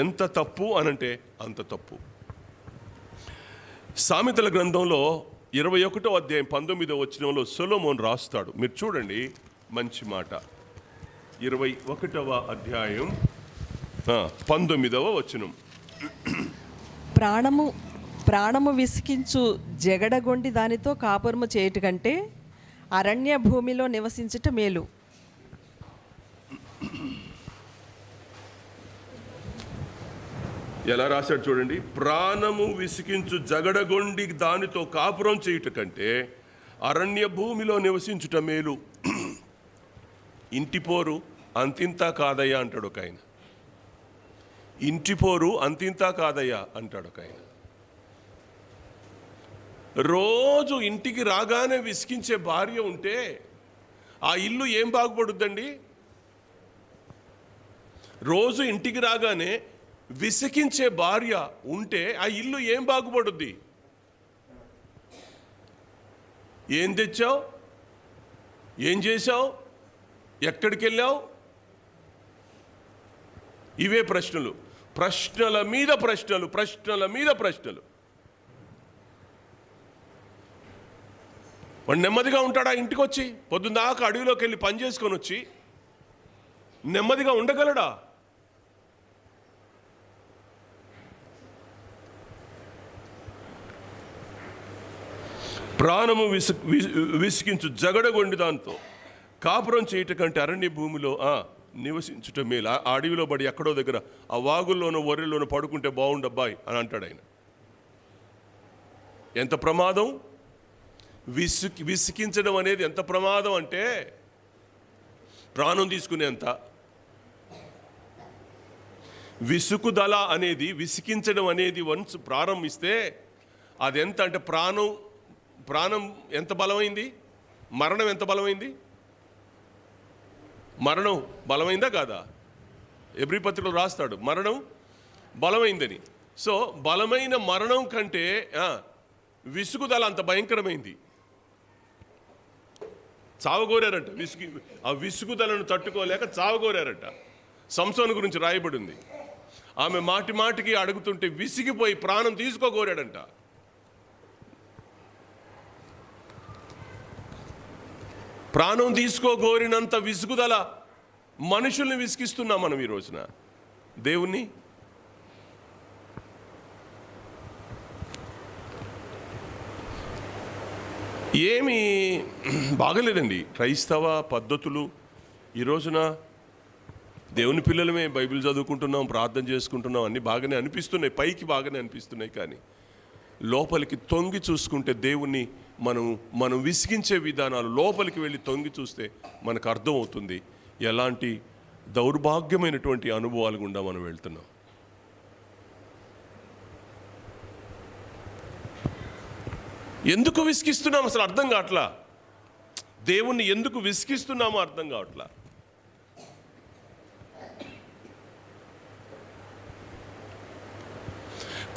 ఎంత తప్పు అనంటే అంత తప్పు. సామెతల గ్రంథంలో 21వ అధ్యాయం 19వ వచనంలో సొలొమోను రాస్తాడు. మీరు చూడండి, మంచి మాట. 21వ అధ్యాయం 19వ వచనం. ప్రాణము విసికించు జగడగొండి దానితో కాపురము చేయుట కంటే అరణ్య భూమిలో నివసించుట మేలు. ఎలా రాశాడు చూడండి. ప్రాణము విసికించు జగడగొండి దానితో కాపురం చేయుట కంటే అరణ్య భూమిలో నివసించుట మేలు. ఇంటిపోరు అంతింతా కాదయ్యా అంటాడు ఒక ఆయన. ఇంటిపోరు అంతింతా కాదయ్యా అంటాడు ఒక ఆయన. రోజు ఇంటికి రాగానే విసికించే భార్య ఉంటే ఆ ఇల్లు ఏం బాగుపడుద్దండి? రోజు ఇంటికి రాగానే విసికించే భార్య ఉంటే ఆ ఇల్లు ఏం బాగుపడుద్ది? ఏం తెచ్చావు, ఏం చేశావు, ఎక్కడికి వెళ్ళావు? ఇవే ప్రశ్నలు, ప్రశ్నల మీద ప్రశ్నలు, ప్రశ్నల మీద ప్రశ్నలు. వాడు నెమ్మదిగా ఉంటాడా? ఇంటికి వచ్చి పొద్దున్నాక అడవిలోకి వెళ్ళి పని చేసుకొని వచ్చి నెమ్మదిగా ఉండగలడా? ప్రాణము విసికించు జగడగొండి దాంతో కాపురం చేయట కంటే అరణ్య భూమిలో నివసించుట మేలు. ఆ అడవిలో పడి ఎక్కడో దగ్గర ఆ వాగుల్లోనో వరిలోనో పడుకుంటే బాగుండబ్బాయి అని అంటాడు ఆయన. ఎంత ప్రమాదం! విసికించడం అనేది ఎంత ప్రమాదం అంటే ప్రాణం తీసుకునేంత. విసుకుదల అనేది, విసికించడం అనేది వన్స్ ప్రారంభిస్తే అది ఎంత అంటే ప్రాణం ఎంత బలమైంది, మరణం ఎంత బలమైంది. మరణం బలమైందా కాదా? ఎబ్రీ పత్రికలో రాస్తాడు మరణం బలమైందని. సో బలమైన మరణం కంటే విసుగుదల అంత భయంకరమైంది. చావగోరారట. ఆ విసుగుదలను తట్టుకోలేక చావగోరారట. సంసోను గురించి రాయబడింది. ఆమె మాటి మాటికి అడుగుతుంటే విసిగిపోయి ప్రాణం తీసుకోగోరాడంట. ప్రాణం తీసుకోగోరినంత విసుగుదల మనుషుల్ని విసిగిస్తున్నాం మనం ఈ రోజున. దేవుణ్ణి ఏమీ బాగలేదండి. క్రైస్తవ పద్ధతులు ఈ రోజున దేవుని పిల్లలమే బైబిల్ చదువుకుంటున్నాం, ప్రార్థన చేసుకుంటున్నాం, అన్నీ బాగానే అనిపిస్తున్నాయి, పైకి బాగానే అనిపిస్తున్నాయి. కానీ లోపలికి తొంగి చూసుకుంటే దేవుణ్ణి మనం విసిగించే విధానాలు, లోపలికి వెళ్ళి తొంగి చూస్తే మనకు అర్థమవుతుంది ఎలాంటి దౌర్భాగ్యమైనటువంటి అనుభవాలు గుండా మనం వెళ్తున్నాం. ఎందుకు విసిగిస్తున్నాం అసలు అర్థం కావట్లా. దేవుణ్ణి ఎందుకు విసిగిస్తున్నామో అర్థం కావట్లా.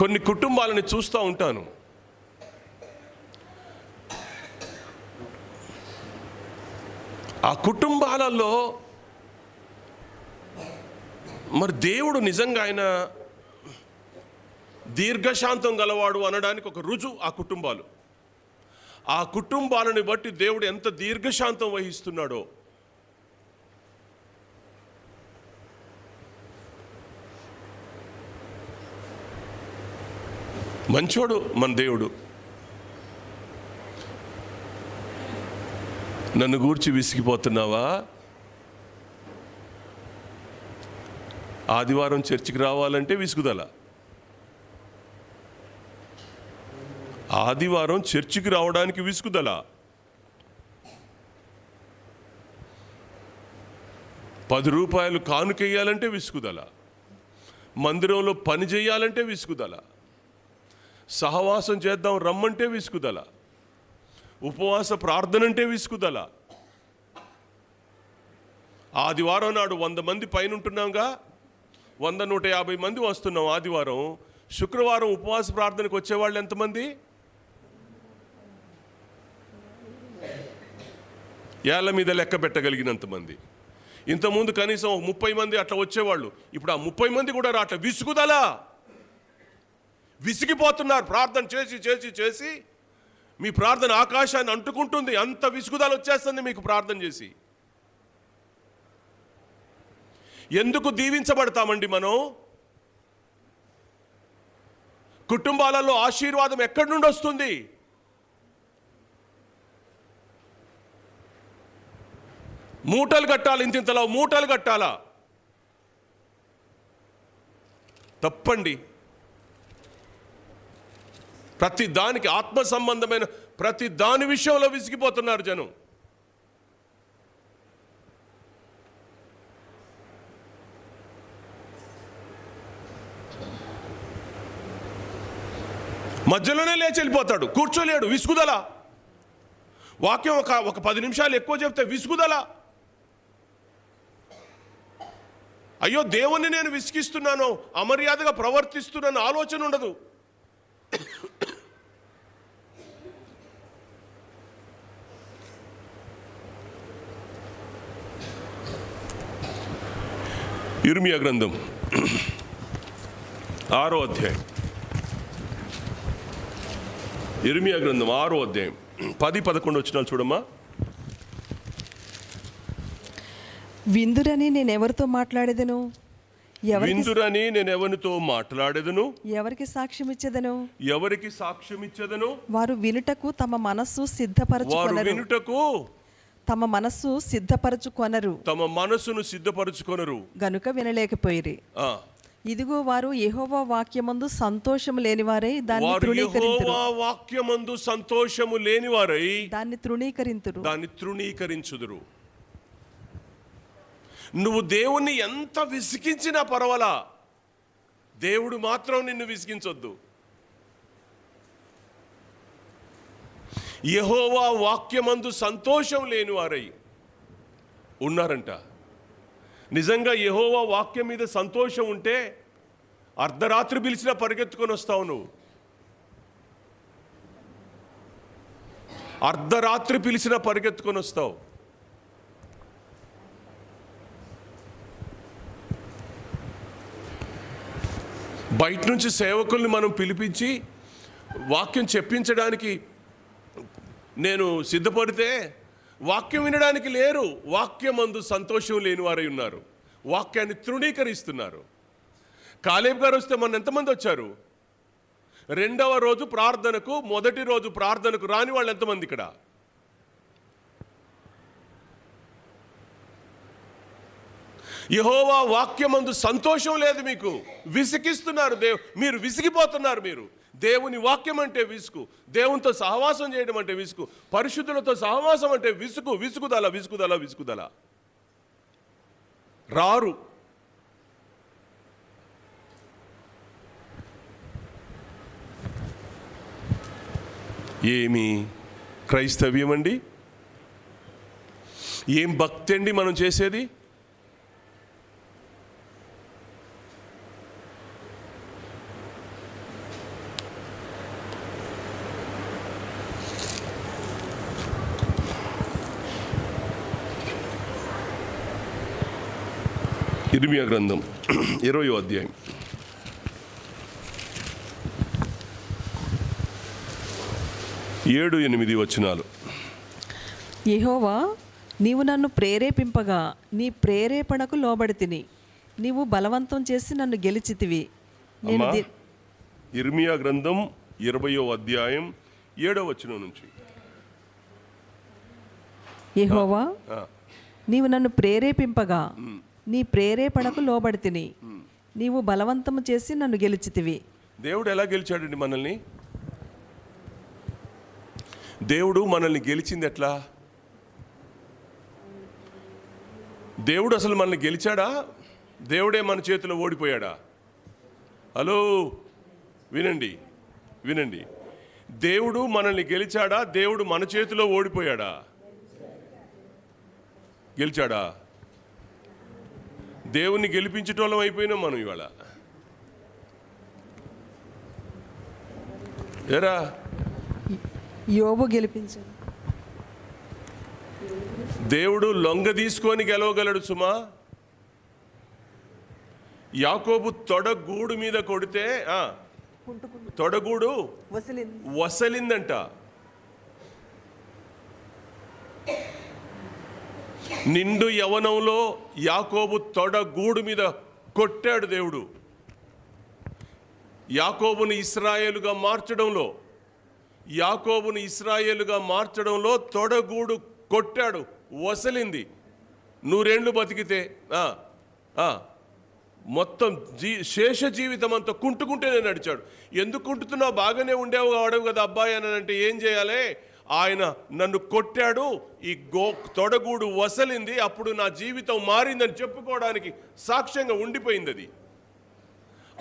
కొన్ని కుటుంబాలని చూస్తూ ఉంటాను. ఆ కుటుంబాలలో మరి దేవుడు నిజంగా ఆయన దీర్ఘశాంతం గలవాడు అనడానికి ఒక రుజువు ఆ కుటుంబాలు. ఆ కుటుంబాలను బట్టి దేవుడు ఎంత దీర్ఘశాంతం వహిస్తున్నాడో. మంచోడు మన దేవుడు. నన్ను గూర్చి విసిగిపోతున్నావా? ఆదివారం చర్చికి రావాలంటే విసుగుదల. ఆదివారం చర్చికి రావడానికి విసుగుదల. ₹10 కానుకెయ్యాలంటే విసుగుదల. మందిరంలో పని చేయాలంటే విసుగుదల. సహవాసం చేద్దాం రమ్మంటే విసుగుదల. ఉపవాస ప్రార్థన అంటే విసుగుదల. ఆదివారం నాడు 100 మంది పైన ఉంటున్నాంగా, 100-150 మంది వస్తున్నాం ఆదివారం. శుక్రవారం ఉపవాస ప్రార్థనకు వచ్చేవాళ్ళు ఎంతమంది? ఏళ్ల మీద లెక్క పెట్టగలిగినంతమంది. ఇంతకుముందు కనీసం 30 మంది అట్లా వచ్చేవాళ్ళు. ఇప్పుడు ఆ 30 మంది కూడా రాట్ల. విసుగుదల. విసిగిపోతున్నారు. ప్రార్థన చేసి చేసి చేసి మీ ప్రార్థన ఆకాశాన్ని అంటుకుంటుంది. అంత విసుగుదల వచ్చేస్తుంది మీకు ప్రార్థన చేసి. ఎందుకు దీవించబడతామండి మనం? కుటుంబాలలో ఆశీర్వాదం ఎక్కడి నుండి వస్తుంది? మూటలు కట్టాలి, ఇంతింతలో మూటలు కట్టాలా? తప్పండి. ప్రతి దానికి, ఆత్మ సంబంధమైన ప్రతి దాని విషయంలో విసిగిపోతున్నారు జనం. మధ్యలోనే లేచి వెళ్ళిపోతాడు, కూర్చోలేడు. విసుగుదల. వాక్యం ఒక 10 నిమిషాలు ఎక్కువ చెప్తే విసుగుదల. అయ్యో దేవుణ్ణి నేను విసిగిస్తున్నాను, అమర్యాదగా ప్రవర్తిస్తున్నాను ఆలోచన ఉండదు. ఇర్మియా గ్రంథం 6వ అధ్యాయం. ఇర్మియా గ్రంథం 6వ అధ్యాయం 10-11 వచనాలు చూడమ్మా. విందురని నేను ఎవరితో మాట్లాడేదను? విందురని నేను ఎవరితో మాట్లాడేదను? ఎవరికి సాక్ష్యం ఇచ్చేదను? ఎవరికి సాక్ష్యం ఇచ్చేదను? వారు వినుటకు తమ మనస్సు సిద్ధపరచుకొనరు. తమ మనస్సును సిద్ధపరచుకొనరు గనుక వినలేకపోయిరి. ఇదిగో వారు యెహోవా వాక్యమందు సంతోషము లేనివారై దాన్ని తృణీకరించుదురు. నువ్వు దేవుణ్ణి ఎంత విసిగించినా పర్వాలా, దేవుడు మాత్రం నిన్ను విసిగించొద్దు. యెహోవా వాక్యమందు సంతోషం లేని వారై ఉన్నారంట. నిజంగా యెహోవా వాక్యం మీద సంతోషం ఉంటే అర్ధరాత్రి పిలిచినా పరిగెత్తుకొని వస్తావు నువ్వు. అర్ధరాత్రి పిలిచినా పరిగెత్తుకొని వస్తావు. బయట నుంచి సేవకుల్ని మనం పిలిపించి వాక్యం చెప్పించడానికి నేను సిద్ధపడితే వాక్యం వినడానికి లేరు. వాక్యమందు సంతోషం లేని వారై ఉన్నారు. వాక్యాన్ని తృణీకరిస్తున్నారు. కాలేబ్ గారు వస్తే మన ఎంతమంది వచ్చారు? రెండవ రోజు ప్రార్థనకు, మొదటి రోజు ప్రార్థనకు రాని వాళ్ళు ఎంతమంది ఇక్కడ? యెహోవా వాక్యమందు సంతోషం లేదు మీకు. విసిగిస్తున్నారు. మీరు విసిగిపోతున్నారు. మీరు దేవుని వాక్యం అంటే విసుగు, దేవునితో సహవాసం చేయడం అంటే విసుగు, పరిశుద్ధులతో సహవాసం అంటే విసుగుదల. రారు. ఏమి క్రైస్తవ్యం అండి? ఏం భక్తి అండి మనం చేసేది? ఇర్మియా గ్రంథం 20వ అధ్యాయం 7-8 వచనాలు. యెహోవా, నీవు నన్ను ప్రేరేపింపగా నీ ప్రేరేపణకు లోబడితిని. నీవు బలవంతం చేసి నన్ను గెలిచితివి. నేను అమ్మా, ఇర్మియా గ్రంథం 20వ అధ్యాయం 7వ వచనం నుంచి. యెహోవా, నీవు నన్ను ప్రేరేపింపగా నీ ప్రేరేపణకు లోబడితిని. నీవు బలవంతము చేసి నన్ను గెలిచితివి. దేవుడు ఎలా గెలిచాడండి మనల్ని? దేవుడు మనల్ని గెలిచింది ఎట్లా? దేవుడు అసలు మనల్ని గెలిచాడా? దేవుడే మన చేతిలో ఓడిపోయాడా? హలో, వినండి. దేవుడు మనల్ని గెలిచాడా? దేవుడు మన చేతిలో ఓడిపోయాడా? గెలిచాడా? దేవుణ్ణి గెలిపించటోళ్ళం అయిపోయినాం మనం ఇవాళ. ఏరా, యోబు గెలిపించాడు. దేవుడు లొంగ తీసుకొని గెలవగలడు సుమా. యాకోబు తొడగూడు మీద కొడితే తొడగూడు వసలిందంట. నిండు యవనంలో యాకోబు తొడగూడు మీద కొట్టాడు దేవుడు. యాకోబుని ఇశ్రాయేలుగా మార్చడంలో తొడగూడు కొట్టాడు, వసలింది. 100 ఏళ్ళు బతికితే మొత్తం శేష జీవితం అంతా కుంటుకుంటేనే నడిచాడు. ఎందుకు కుంటున్నావు? బాగానే ఉండేవు కావడం కదా అబ్బాయి అని అంటే ఏం చేయాలి? ఆయన నన్ను కొట్టాడు, ఈ తొడగూడు వసలింది, అప్పుడు నా జీవితం మారిందని చెప్పుకోవడానికి సాక్ష్యంగా ఉండిపోయింది అది.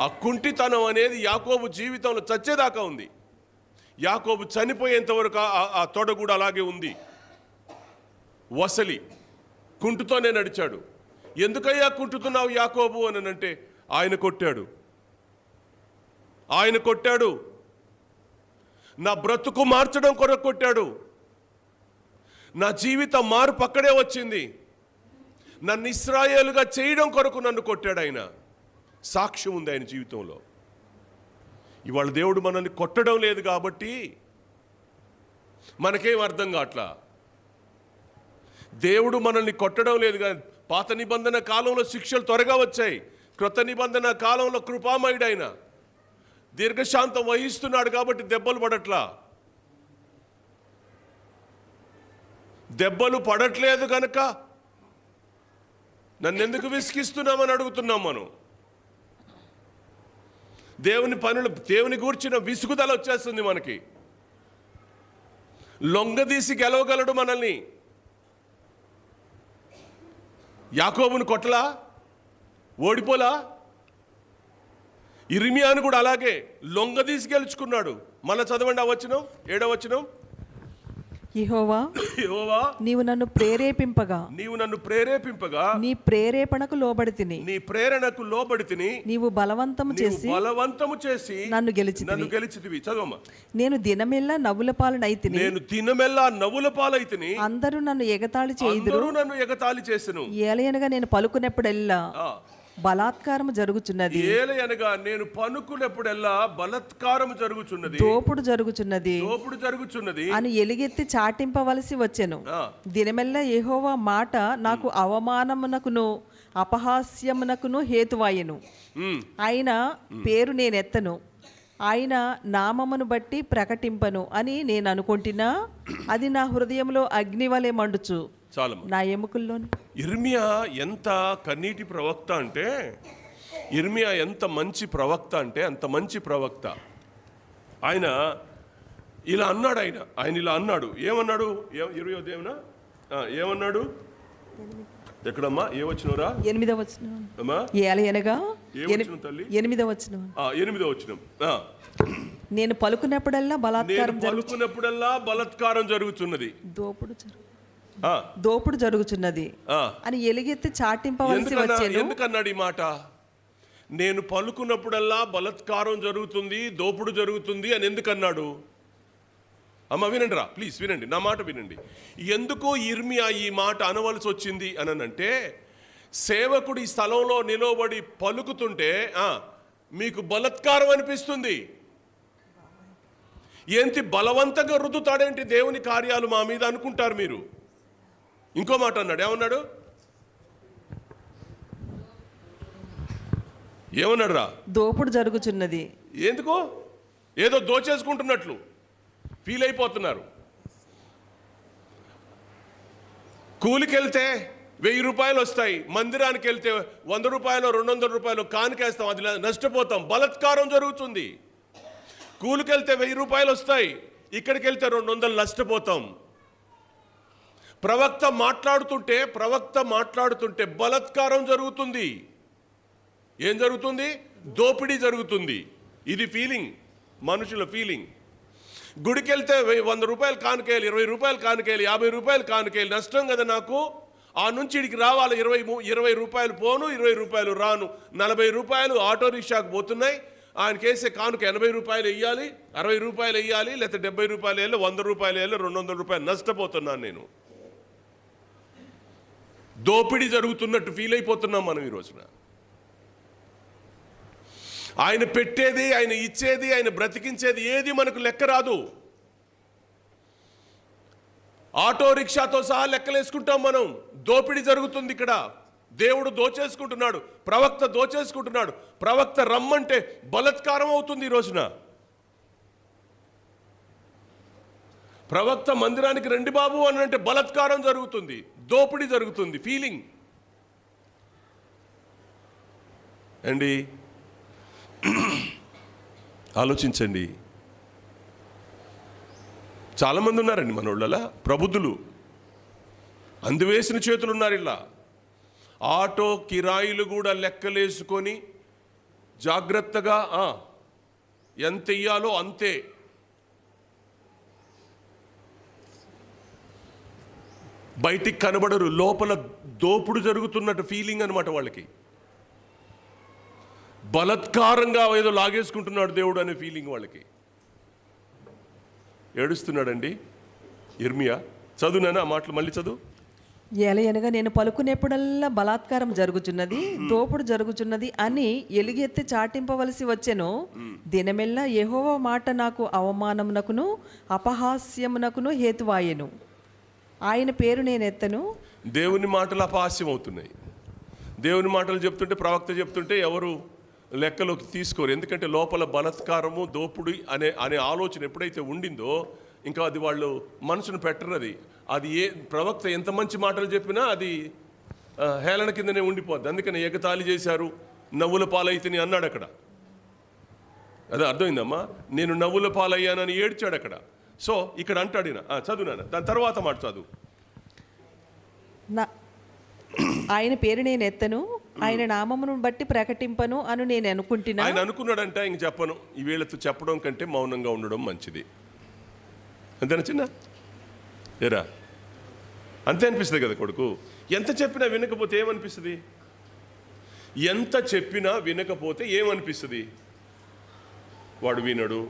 ఆ కుంటితనం అనేది యాకోబు జీవితంలో చచ్చేదాకా ఉంది. యాకోబు చనిపోయేంత వరకు ఆ తొడగూడు అలాగే ఉంది. వసలి కుంటుతోనే నడిచాడు. ఎందుకయ్యా కుంటుతున్నావు యాకోబు అని అంటే ఆయన కొట్టాడు. నా బ్రతుకు మార్చడం కొరకు కొట్టాడు. నా జీవితం మార్పు అక్కడే వచ్చింది. నన్ను ఇశ్రాయేలుగా చేయడం కొరకు నన్ను కొట్టాడు ఆయన. సాక్ష్యం ఉంది ఆయన జీవితంలో. ఇవాళ దేవుడు మనల్ని కొట్టడం లేదు కాబట్టి మనకేం అర్థం కావట్లా. దేవుడు మనల్ని కొట్టడం లేదు కానీ పాత నిబంధన కాలంలో శిక్షలు త్వరగా వచ్చాయి. క్రొత్త నిబంధన కాలంలో కృపామయుడు ఆయన దీర్ఘశాంతం వహిస్తున్నాడు కాబట్టి దెబ్బలు పడట్లా. దెబ్బలు పడట్లేదు కనుక నన్నెందుకు విసిగిస్తున్నామని అడుగుతున్నాం మనం. దేవుని గూర్చిన విసుగుదల వచ్చేస్తుంది మనకి. లొంగదీసి గెలవగలడు మనల్ని. యాకోబుని కొట్టలా, ఓడిపోలా. ఇర్మియాను కూడా అలాగే లొంగదీసి గెలుచుకున్నాడు. మళ్ళా చదవండి ఆ వచనం, 7వ వచనం. యెహోవా, నీవు నన్ను ప్రేరేపింపగా నీ ప్రేరేపణకు లోబడితిని. నీవు బలవంతము చేసి నన్ను గెలిచితివి. చదవమ్మా. నేను దినమెల్లా నవ్వుల పాలనైతిని. అందరూ నన్ను ఎగతాళి చేయుదురు. ఎగతాళి చేసెను. ఏలయనగా నేను పలుకునేప్పుడెల్లా బలాత్కారము జరుగుచున్నది, ఏలయనగా నేను పనుకున్నప్పుడెల్లా బలాత్కారం జరుగుచున్నది, దోపుడు జరుగుచున్నది దోపుడు జరుగుచున్నది అని ఎలుగెత్తి చాటింపవలసి వచ్చెను. ఆ, దినమెల్లా యెహోవా మాట నాకు అవమానమునకును అపహాస్యమునకును హేతువాయెను. ఆయన పేరు నేనెత్తను, ఆయన నామమును బట్టి ప్రకటింపను అని నేను అనుకుంటున్నా, అది నా హృదయంలో అగ్నివలే మండుచు చాలమ్మ. నా ఎముకల్లో. ఇర్మియా ఎంత కన్నీటి ప్రవక్త అంటే, ఇర్మియా ఎంత మంచి ప్రవక్త అంటే అంత మంచి ప్రవక్త. ఆయన ఇలా అన్నాడు, ఆయన ఇలా అన్నాడు. ఏమన్నాడు? 20వ దేవునా ఏమన్నాడు? ఎక్కడమ్మా? ఏ వచ్చినరా? 8వ వచనం. అమ్మా ఏలయనగా ఏ వచనం తల్లి? 8వ వచనం. 8వ వచనం. నేను పలుకున్నప్పుడల్లా బలాత్కారం పలుకున్నప్పుడల్లా బలాత్కారం జరుగుతున్నది, దోపుడు జరుగుచున్నది అని ఎలుగెత్తి చాటింపవలసి వచ్చెను. ఎందుకన్నాడు ఈ మాట? నేను పలుకున్నప్పుడల్లా బలాత్కారం జరుగుతుంది, దోపుడు జరుగుతుంది అని ఎందుకన్నాడు? అమ్మ వినండి రా, ప్లీజ్ వినండి, నా మాట వినండి. ఎందుకు ఇర్మియా ఈ మాట అనవలసి వచ్చింది అనంటే, సేవకుడు ఈ స్థలంలో నిలబడి పలుకుతుంటే మీకు బలాత్కారం అనిపిస్తుంది. ఏంటి బలవంతంగా రుద్దుతాడేంటి దేవుని కార్యాలు మా మీద అనుకుంటారు మీరు. ఇంకో మాట అన్నాడు, ఏమన్నాడు రా? దోపుడు జరుగుచున్నది. ఎందుకు? ఏదో దోచేసుకుంటున్నట్లు ఫీల్ అయిపోతున్నారు. కూలికి వెళ్తే 1000 రూపాయలు వస్తాయి, మందిరానికి వెళ్తే 100 రూపాయలు 200 రూపాయలు కానుకేస్తాం, అది నష్టపోతాం. బలాత్కారం జరుగుతుంది. కూలికి వెళ్తే 1000 రూపాయలు వస్తాయి, ఇక్కడికి వెళ్తే 200 నష్టపోతాం. ప్రవక్త మాట్లాడుతుంటే బలాత్కారం జరుగుతుంది. ఏం జరుగుతుంది? దోపిడీ జరుగుతుంది. ఇది ఫీలింగ్, మనుషుల ఫీలింగ్. గుడికి వెళ్తే 100 రూపాయలు కానుకేయాలి, 20 రూపాయలు కానుకేయాలి, 50 రూపాయలు కానుకేయాలి, నష్టం కదా నాకు. ఆ నుంచి ఇడికి రావాలి 20 రూపాయలు పోను, 20 రూపాయలు రాను, 40 రూపాయలు ఆటో రిక్షాకు పోతున్నాయి. ఆయనకి వేసే కానుక 80 రూపాయలు వెయ్యాలి, 60 రూపాయలు వెయ్యాలి, లేకపోతే 70 రూపాయలు వేయాలి, 100 రూపాయలు వేయాలి, 200 రూపాయలు నష్టపోతున్నాను నేను. దోపిడీ జరుగుతున్నట్టు ఫీల్ అయిపోతున్నాం మనం ఈ రోజున. ఆయన పెట్టేది, ఆయన ఇచ్చేది, ఆయన బ్రతికించేది ఏది మనకు లెక్క రాదు. ఆటో రిక్షాతో సహా లెక్కలేసుకుంటాం మనం. దోపిడీ జరుగుతుంది ఇక్కడ. దేవుడు దోచేసుకుంటున్నాడు, ప్రవక్త దోచేసుకుంటున్నాడు. ప్రవక్త రమ్మంటే బలాత్కారం అవుతుంది ఈ రోజున. ప్రవక్త మందిరానికి రండి బాబు అని అంటే బలాత్కారం జరుగుతుంది, దోపిడీ జరుగుతుంది. ఫీలింగ్ అండి. ఆలోచించండి. చాలామంది ఉన్నారండి మన వాళ్ళలా, ప్రబుద్ధులు, అందువేసిన చేతులు ఉన్నారు. ఇలా ఆటో కిరాయిలు కూడా లెక్కలేసుకొని జాగ్రత్తగా ఎంత ఇయ్యాలో అంతే. బయటికి కనబడరు, లోపల దోపుడు జరుగుతున్నట్టు ఫీలింగ్ అనమాట వాళ్ళకి. బలాత్కారంగా ఏదో లాగేసుకుంటున్నాడు దేవుడు అనే ఫీలింగ్ వాళ్ళకి. ఏడుస్తున్నాడండి ఇర్మియా. చదువునా ఆ మాటలు, మళ్ళీ చదువు. ఏలయనగా నేను పలుకునేప్పుడల్లా బలాత్కారం జరుగుచున్నది, దోపుడు జరుగుచున్నది అని ఎలుగెత్తి చాటింపవలసి వచ్చెను. దినమెల్లా యెహోవా మాట నాకు అవమానమునకును అపహాస్యమునకును హేతువాయెను. ఆయన పేరు నేనెత్తను. దేవుని మాటలు అపహాస్యం అవుతున్నాయి. దేవుని మాటలు చెప్తుంటే, ప్రవక్త చెప్తుంటే ఎవరు లెక్కలోకి తీసుకోరు. ఎందుకంటే లోపల బలాత్కారము, దోపుడు అనే ఆలోచన ఎప్పుడైతే ఉండిందో ఇంకా అది వాళ్ళు మనసును పెట్టరు. అది ఏ ప్రవక్త ఎంత మంచి మాటలు చెప్పినా అది హేళన కిందనే ఉండిపోద్ది. అందుకని ఎగతాళి చేశారు, నవ్వుల పాలైతేని అన్నాడు అక్కడ. అదే అర్థమైందమ్మా? నేను నవ్వుల పాలయ్యానని ఏడ్చాడు అక్కడ. సో ఇక్కడ అంటాడు ఈయన. చదువునా దాని తర్వాత మాట చదువు. ఆయన పేరు నేను ఎత్తను, ఆయన నామమును బట్టి ప్రకటింపను అని నేను అనుకుంటున్నా. ఆయన అనుకున్నాడంట, ఇంక చెప్పను, ఈ వీళ్ళతో చెప్పడం కంటే మౌనంగా ఉండడం మంచిది. అంతేనా చిన్న? ఏరా అంతే అనిపిస్తుంది కదా కొడుకు. ఎంత చెప్పినా వినకపోతే ఏమనిపిస్తుంది? ఎంత చెప్పినా వినకపోతే ఏమనిపిస్తుంది? వాడు వినడు,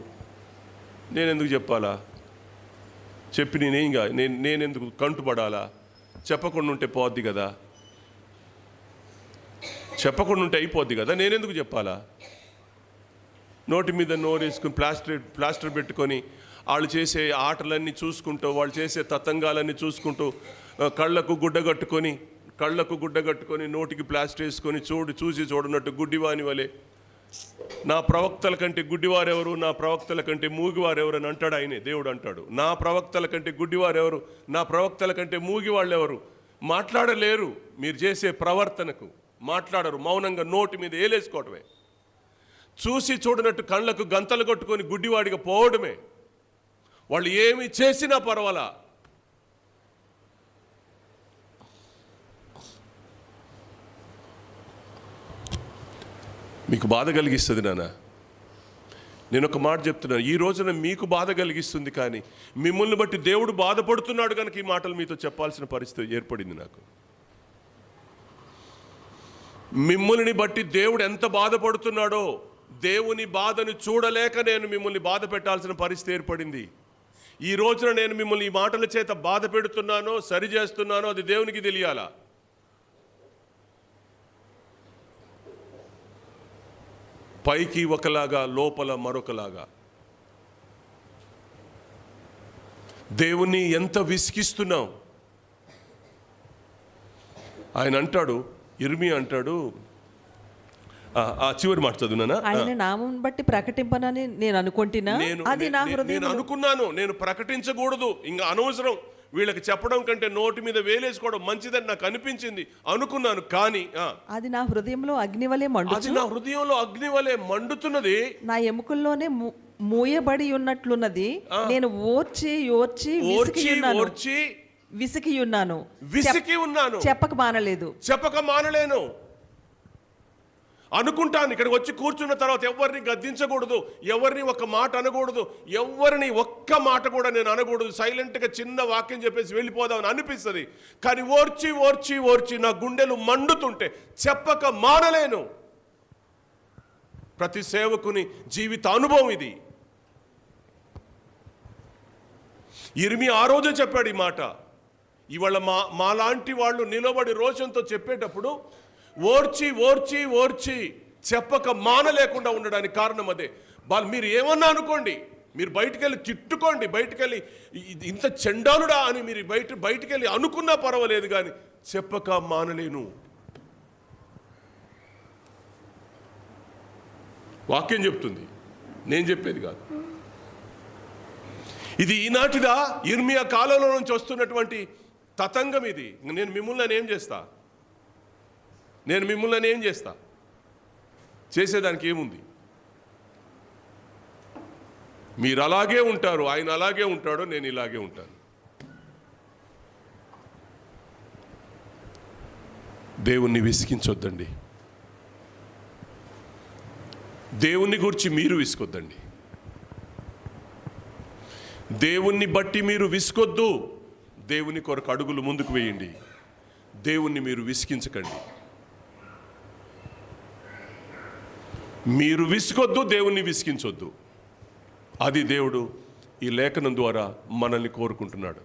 నేనెందుకు చెప్పాలా, చెప్పి నేనెందుకు కంటుపడాలా, చెప్పకుండా ఉంటే పోద్ది కదా. చెప్పకుండా ఉంటే అయిపోద్ది కదా, నేనెందుకు చెప్పాలా? నోటి మీద నోరేసుకుని ప్లాస్టర్ పెట్టుకొని వాళ్ళు చేసే ఆటలన్నీ చూసుకుంటూ, వాళ్ళు చేసే తతంగాలన్నీ చూసుకుంటూ, కళ్ళకు గుడ్డ కట్టుకొని నోటికి ప్లాస్టర్ వేసుకొని చూసి చూడనట్టు గుడ్డివాని వలె, నా ప్రవక్తల కంటే గుడ్డివారెవరు, నా ప్రవక్తల కంటే మూగివారెవరు అని అంటాడు ఆయనే. దేవుడు అంటాడు, నా ప్రవక్తల కంటే గుడ్డివారెవరు, నా ప్రవక్తల కంటే మూగివాళ్ళెవరు? మాట్లాడలేరు. మీరు చేసే ప్రవర్తనకు మాట్లాడరు, మౌనంగా నోటి మీద ఏలేసుకోవడమే, చూసి చూడనట్టు కళ్ళకు గంతలు కొట్టుకొని గుడ్డివాడిగా పోవడమే. వాళ్ళు ఏమి చేసినా పర్వాలా. మీకు బాధ కలిగిస్తుంది నాన్న. నేను ఒక మాట చెప్తున్నాను, ఈ రోజున మీకు బాధ కలిగిస్తుంది, కానీ మిమ్మల్ని బట్టి దేవుడు బాధపడుతున్నాడు కనుక ఈ మాటలు మీతో చెప్పాల్సిన పరిస్థితి ఏర్పడింది నాకు. మిమ్మల్ని బట్టి దేవుడు ఎంత బాధపడుతున్నాడో, దేవుని బాధను చూడలేక నేను మిమ్మల్ని బాధ పెట్టాల్సిన పరిస్థితి ఏర్పడింది. ఈ రోజున నేను మిమ్మల్ని ఈ మాటల చేత బాధ పెడుతున్నానో సరి చేస్తున్నానో అది దేవునికి తెలియాలా. పైకి ఒకలాగా లోపల మరొకలాగా. దేవుణ్ణి ఎంత విసిగిస్తున్నాం. ఆయన అంటాడు, ఇర్మియా అంటాడు, ఆ చివరి మాట చదువునా, ఆయన నామం బట్టి ప్రకటింపనని నేను అనుకుంటున్నా, అది నా హృదయం. నేను అనుకున్నాను, నేను ప్రకటించకూడదు, ఇంకా అనవసరం, వీళ్ళకి చెప్పడం కంటే నోటి మీద వేలేసుకోవడం మంచిదని నాకు అనిపించింది, అనుకున్నాను. కానీ అది నా హృదయంలో అగ్నివలే మండు, అది నా హృదయంలో అగ్నివలే మండుతున్నది, నా ఎముకల్లోనే మూయబడి ఉన్నట్లున్నది. నేను ఓర్చి విసికి ఉన్నాను, చెప్పక మానలేను. అనుకుంటాను, ఇక్కడికి వచ్చి కూర్చున్న తర్వాత ఎవరిని గద్దించకూడదు, ఎవరిని ఒక మాట అనకూడదు, ఎవరిని ఒక్క మాట కూడా నేను అనకూడదు, సైలెంట్గా చిన్న వాక్యం చెప్పేసి వెళ్ళిపోదామని అనిపిస్తుంది. కానీ ఓర్చి నా గుండెలు మండుతుంటే చెప్పక మానలేను. ప్రతి సేవకుని జీవిత అనుభవం ఇది. ఇర్మియా ఆ రోజే చెప్పాడు ఈ మాట. ఇవాళ మాలాంటి వాళ్ళు నిలబడి రోషంతో చెప్పేటప్పుడు ఓర్చి చెప్పక మానలేకుండా ఉండడానికి కారణం అదే. మీరు ఏమన్నా అనుకోండి, మీరు బయటకెళ్ళి తిట్టుకోండి, బయటకెళ్ళి ఇంత చెండాలుడా అని మీరు బయటకెళ్ళి అనుకున్నా పర్వాలేదు, కానీ చెప్పక మానలేను. వాక్యం చెప్తుంది, నేను చెప్పేది కాదు. ఇది ఈనాటిదా, ఇర్మియా కాలంలో నుంచి వస్తున్నటువంటి తతంగం ఇది. నేను మిమ్మల్ని ఏం చేస్తా? చేసేదానికి ఏముంది? మీరు అలాగే ఉంటారు, ఆయన అలాగే ఉంటాడు, నేను ఇలాగే ఉంటాను. దేవుణ్ణి విసిగించొద్దండి, దేవుణ్ణి గురించి మీరు విసుకొద్దండి, దేవుణ్ణి బట్టి మీరు విసుకొద్దు. దేవుని కొరకు అడుగులు ముందుకు వేయండి, దేవుణ్ణి మీరు విసిగించకండి. మీరు విసుకొద్దు, దేవుణ్ణి విసిగించొద్దు. అది దేవుడు ఈ లేఖనం ద్వారా మనల్ని కోరుకుంటున్నాడు.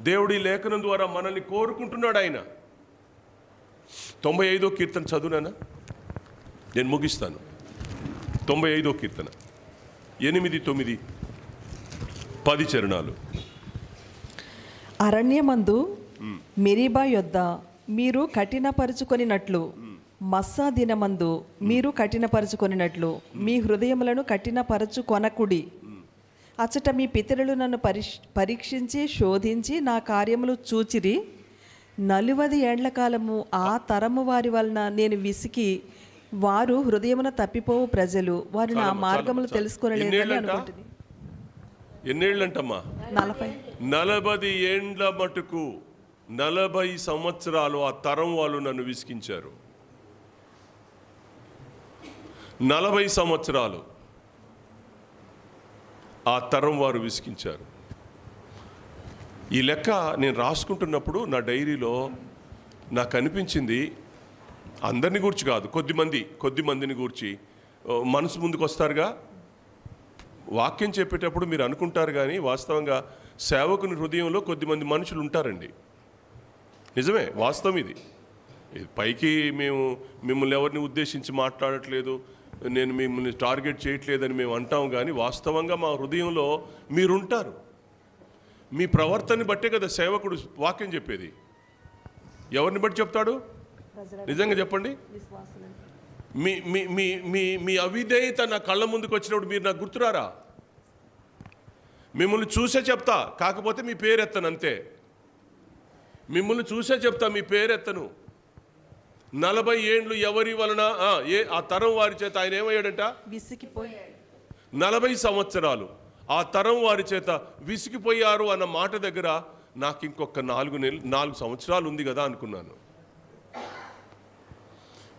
దేవుడు ఈ లేఖనం ద్వారా మనల్ని కోరుకుంటున్నాడు. ఆయన 95వ కీర్తన చదువునా, నేను ముగిస్తాను. 95వ కీర్తన 8, 9, 10 చరణాలు. అరణ్యమందు మెరీబా యొద్ద మీరు కఠినపరుచుకొనినట్లు, మస్సా దినమందు మీరు కఠినపరుచుకొనినట్లు మీ హృదయములను కఠినపరచుకొనకుడి. అచ్చట మీ పితరులు నన్ను పరీక్షించి శోధించి నా కార్యములు చూచిరి. 40 ఏండ్ల కాలము ఆ తరము వారి వలన నేను విసికి, వారు హృదయమున తప్పిపోవు ప్రజలు, వారు నా మార్గములు తెలుసుకోలేదని అనుకుంటుంది. ఎన్నేళ్ళంటమ్మా? 40 ఏండ్ల మటుకు, 40 సంవత్సరాలు ఆ తరం వాళ్ళు నన్ను విసికించారు. 40 సంవత్సరాలు ఆ తరం వారు విసికించారు. ఈ లెక్క నేను రాసుకుంటున్నప్పుడు నా డైరీలో నాకు అనిపించింది, అందరిని గూర్చి కాదు, కొద్దిమందిని గూర్చి మనసు ముందుకు వస్తారుగా. వాక్యం చెప్పేటప్పుడు మీరు అనుకుంటారు, కానీ వాస్తవంగా సేవకుని హృదయంలో కొద్దిమంది మనుషులు ఉంటారండి. నిజమే, వాస్తవం ఇది. ఇది పైకి మేము మిమ్మల్ని ఎవరిని ఉద్దేశించి మాట్లాడట్లేదు, నేను మిమ్మల్ని టార్గెట్ చేయట్లేదని మేము అంటాం, కానీ వాస్తవంగా మా హృదయంలో మీరుంటారు. మీ ప్రవర్తనని బట్టే కదా సేవకుడు వాక్యం చెప్పేది. ఎవరిని బట్టి చెప్తాడు? నిజంగా చెప్పండి. మీ మీ మీ మీ మీ అవిధేయత నా కళ్ళ ముందుకు వచ్చినప్పుడు మీరు నాకు గుర్తురారా? మిమ్మల్ని చూసే చెప్తా, కాకపోతే మీ పేరు ఎత్తను అంతే. మిమ్మల్ని చూసే చెప్తా, మీ పేరు ఎత్తను. 40 ఏండ్లు ఎవరి వలన ఆ తరం వారి చేత ఆయన ఏమయ్యాడంట? విసిగిపోయి 40 సంవత్సరాలు ఆ తరం వారి చేత విసిగిపోయారు అన్న మాట దగ్గర నాకు ఇంకొక 4 సంవత్సరాలు ఉంది కదా అనుకున్నాను.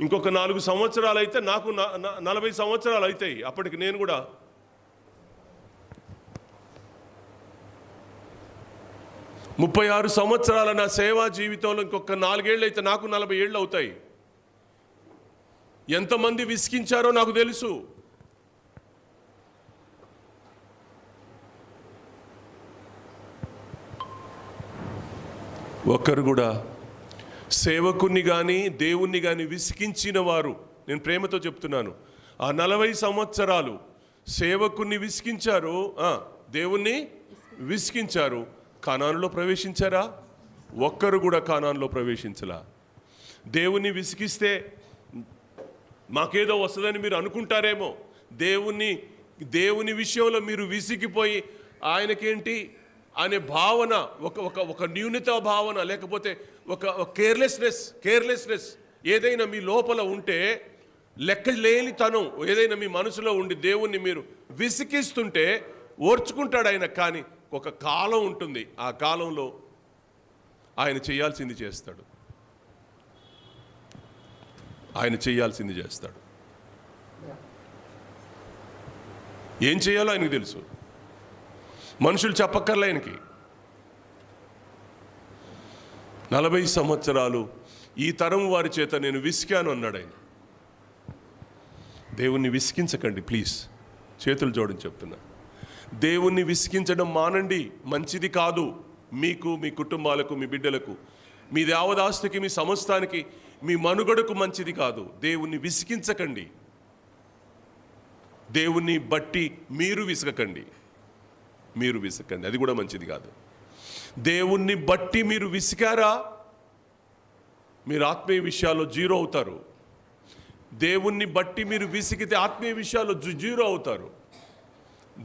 ఇంకొక 4 సంవత్సరాలు అయితే నాకు 40 సంవత్సరాలు అవుతాయి. అప్పటికి నేను కూడా 36 సంవత్సరాల నా సేవా జీవితంలో ఇంకొక 4 ఏళ్ళు అయితే నాకు 40 ఏళ్ళు అవుతాయి. ఎంతమంది విసిగించారో నాకు తెలుసు. ఒక్కరు కూడా సేవకుని కానీ దేవుణ్ణి కానీ విసిగించిన వారు, నేను ప్రేమతో చెప్తున్నాను, ఆ 40 సంవత్సరాలు సేవకుని విసిగించారు, దేవుణ్ణి విసిగించారు. కానానులో ప్రవేశించారా? ఒక్కరు కూడా కానానులో ప్రవేశించలా. దేవుణ్ణి విసిగిస్తే మాకేదో వస్తుందని మీరు అనుకుంటారేమో. దేవుని విషయంలో మీరు విసిగిపోయి ఆయనకేంటి అనే భావన, ఒక న్యూనత భావన, లేకపోతే ఒక కేర్లెస్నెస్ ఏదైనా మీ లోపల ఉంటే, లెక్క లేనితనం ఏదైనా మీ మనసులో ఉండి దేవుణ్ణి మీరు విసిగిస్తుంటే ఓర్చుకుంటాడు ఆయన. కానీ ఒక కాలం ఉంటుంది, ఆ కాలంలో ఆయన చేయాల్సింది చేస్తాడు. ఆయన చేయాల్సింది చేస్తాడు. ఏం చేయాలో ఆయనకు తెలుసు. మనుషులు చెప్పక్కర్లే ఆయనకి. 40 సంవత్సరాలు ఈ తరం వారి చేత నేను విసిగాను అన్నాడు ఆయన. దేవుణ్ణి విసిగించకండి ప్లీజ్, చేతులు జోడించి చెప్తున్నా. దేవుణ్ణి విసిగించడం మానండి, మంచిది కాదు. మీకు, మీ కుటుంబాలకు, మీ బిడ్డలకు, మీ దేవదాస్తుకి, మీ సమస్తానికి, మీ మనుగడకు మంచిది కాదు. దేవుణ్ణి విసిగించకండి. దేవుణ్ణి బట్టి మీరు విసగకండి, అది కూడా మంచిది కాదు. దేవుణ్ణి బట్టి మీరు విసిగారా, మీరు ఆత్మీయ విషయాల్లో జీరో అవుతారు. దేవుణ్ణి బట్టి మీరు విసిగితే ఆత్మీయ విషయాల్లో జీరో అవుతారు.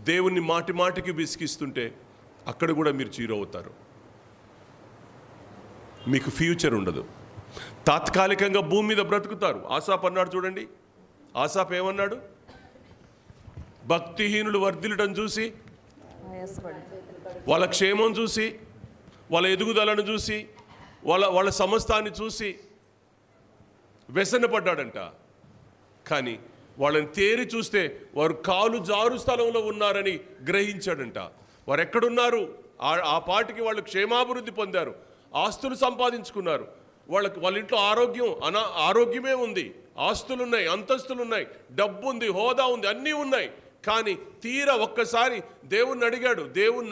దేవుణ్ణి మాటికి విసిగిస్తుంటే అక్కడ కూడా మీరు జీరో అవుతారు. మీకు ఫ్యూచర్ ఉండదు. తాత్కాలికంగా భూమి మీద బ్రతుకుతారు. ఆసాప్ అన్నాడు చూడండి. ఆసాప్ ఏమన్నాడు? భక్తిహీనులు వర్ధిల్లడం చూసి, వాళ్ళ క్షేమం చూసి, వాళ్ళ ఎదుగుదలను చూసి, వాళ్ళ సమస్తాన్ని చూసి వ్యసనపడ్డాడంట. కానీ వాళ్ళని తేరి చూస్తే వారు కాలు జారు స్థలంలో ఉన్నారని గ్రహించాడంట. వారు ఎక్కడున్నారు? ఆ పాటికి వాళ్ళు క్షేమాభివృద్ధి పొందారు, ఆస్తులు సంపాదించుకున్నారు. వాళ్ళ ఇంట్లో ఆరోగ్యమే ఉంది, ఆస్తులున్నాయి, అంతస్తులున్నాయి, డబ్బు ఉంది, హోదా ఉంది, అన్నీ ఉన్నాయి. కానీ తీరా ఒక్కసారి దేవుణ్ణి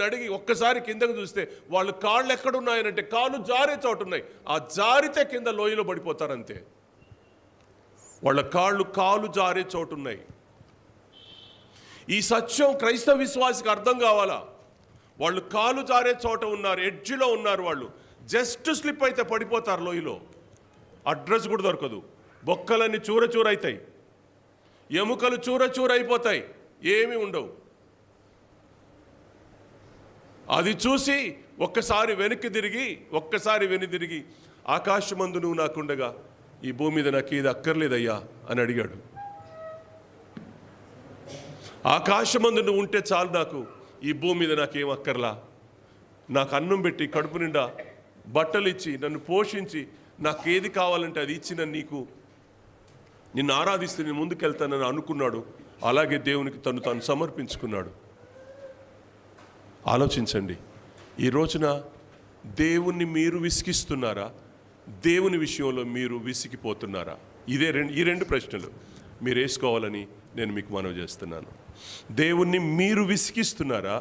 అడిగి ఒక్కసారి కిందకు చూస్తే వాళ్ళు కాళ్ళు ఎక్కడున్నాయనంటే కాళ్ళు జారే చోటు ఉన్నాయి. ఆ జారితే కింద లోయలో పడిపోతారంతే. వాళ్ళ కాళ్ళు జారే చోటు ఉన్నాయి. ఈ సత్యం క్రైస్తవ విశ్వాసికి అర్థం కావాలా. వాళ్ళు కాలు జారే చోట ఉన్నారు, ఎడ్జిలో ఉన్నారు. వాళ్ళు జస్ట్ స్లిప్ అయితే పడిపోతారు లోయలో. అడ్రస్ కూడా దొరకదు. బొక్కలన్నీ చూర అవుతాయి, ఎముకలు చూర అయిపోతాయి, ఏమీ ఉండవు. అది చూసి ఒక్కసారి వెనక్కి తిరిగి ఆకాశమందు నువ్వు నాకుండగా ఈ భూమి మీద నాకు ఇది అక్కర్లేదయ్యా అని అడిగాడు. ఆకాశమందు నువ్వు ఉంటే చాలు, నాకు ఈ భూమి మీద నాకేం అక్కర్లా. నాకు అన్నం పెట్టి, కడుపు నిండా బట్టలు ఇచ్చి, నన్ను పోషించి, నాకు ఏది కావాలంటే అది ఇచ్చిన నిన్ను ఆరాధిస్తే నేను ముందుకెళ్తానని అనుకున్నాడు. అలాగే దేవునికి తాను సమర్పించుకున్నాడు. ఆలోచించండి, ఈ రోజున దేవుణ్ణి మీరు విసిగిస్తున్నారా? దేవుని విషయంలో మీరు విసిగిపోతున్నారా? ఈ రెండు ప్రశ్నలు మీరు వేసుకోవాలని నేను మీకు మనవి చేస్తున్నాను. దేవుణ్ణి మీరు విసిగిస్తున్నారా?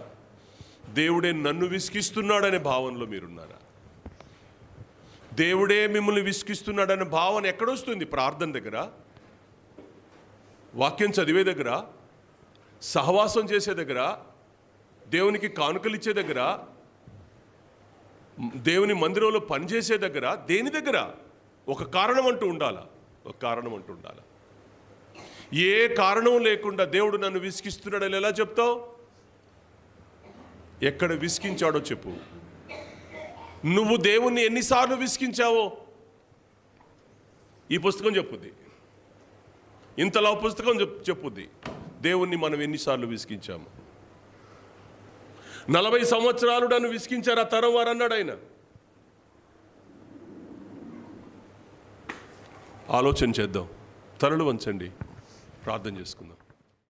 దేవుడే నన్ను విసిగిస్తున్నాడనే భావనలో మీరున్నారా? దేవుడే మిమ్మల్ని విసిగిస్తున్నాడన్న భావన ఎక్కడొస్తుంది? ప్రార్థన దగ్గర, వాక్యం చదివే దగ్గర, సహవాసం చేసే దగ్గర, దేవునికి కానుకలు ఇచ్చే దగ్గర, దేవుని మందిరంలో పనిచేసే దగ్గర, దేని దగ్గర? ఒక కారణం అంటూ ఉండాలా, ఒక కారణం అంటూ ఉండాలా. ఏ కారణం లేకుండా దేవుడు నన్ను విసిగిస్తున్నాడని ఎలా చెప్తావు? ఎక్కడ విసిగించాడో చెప్పు. నువ్వు దేవుణ్ణి ఎన్నిసార్లు విసిగించావో ఈ పుస్తకం చెప్పుద్ది. ఇంతలా పుస్తకం చెప్పుద్ది దేవుణ్ణి మనం ఎన్నిసార్లు విసిగించాము. 40 సంవత్సరాలు నన్ను విసిగించారు ఆ తరం వారు అన్నాడు ఆయన. ఆలోచన చేద్దాం, తలలు వంచండి, ప్రార్థన చేసుకుందాం.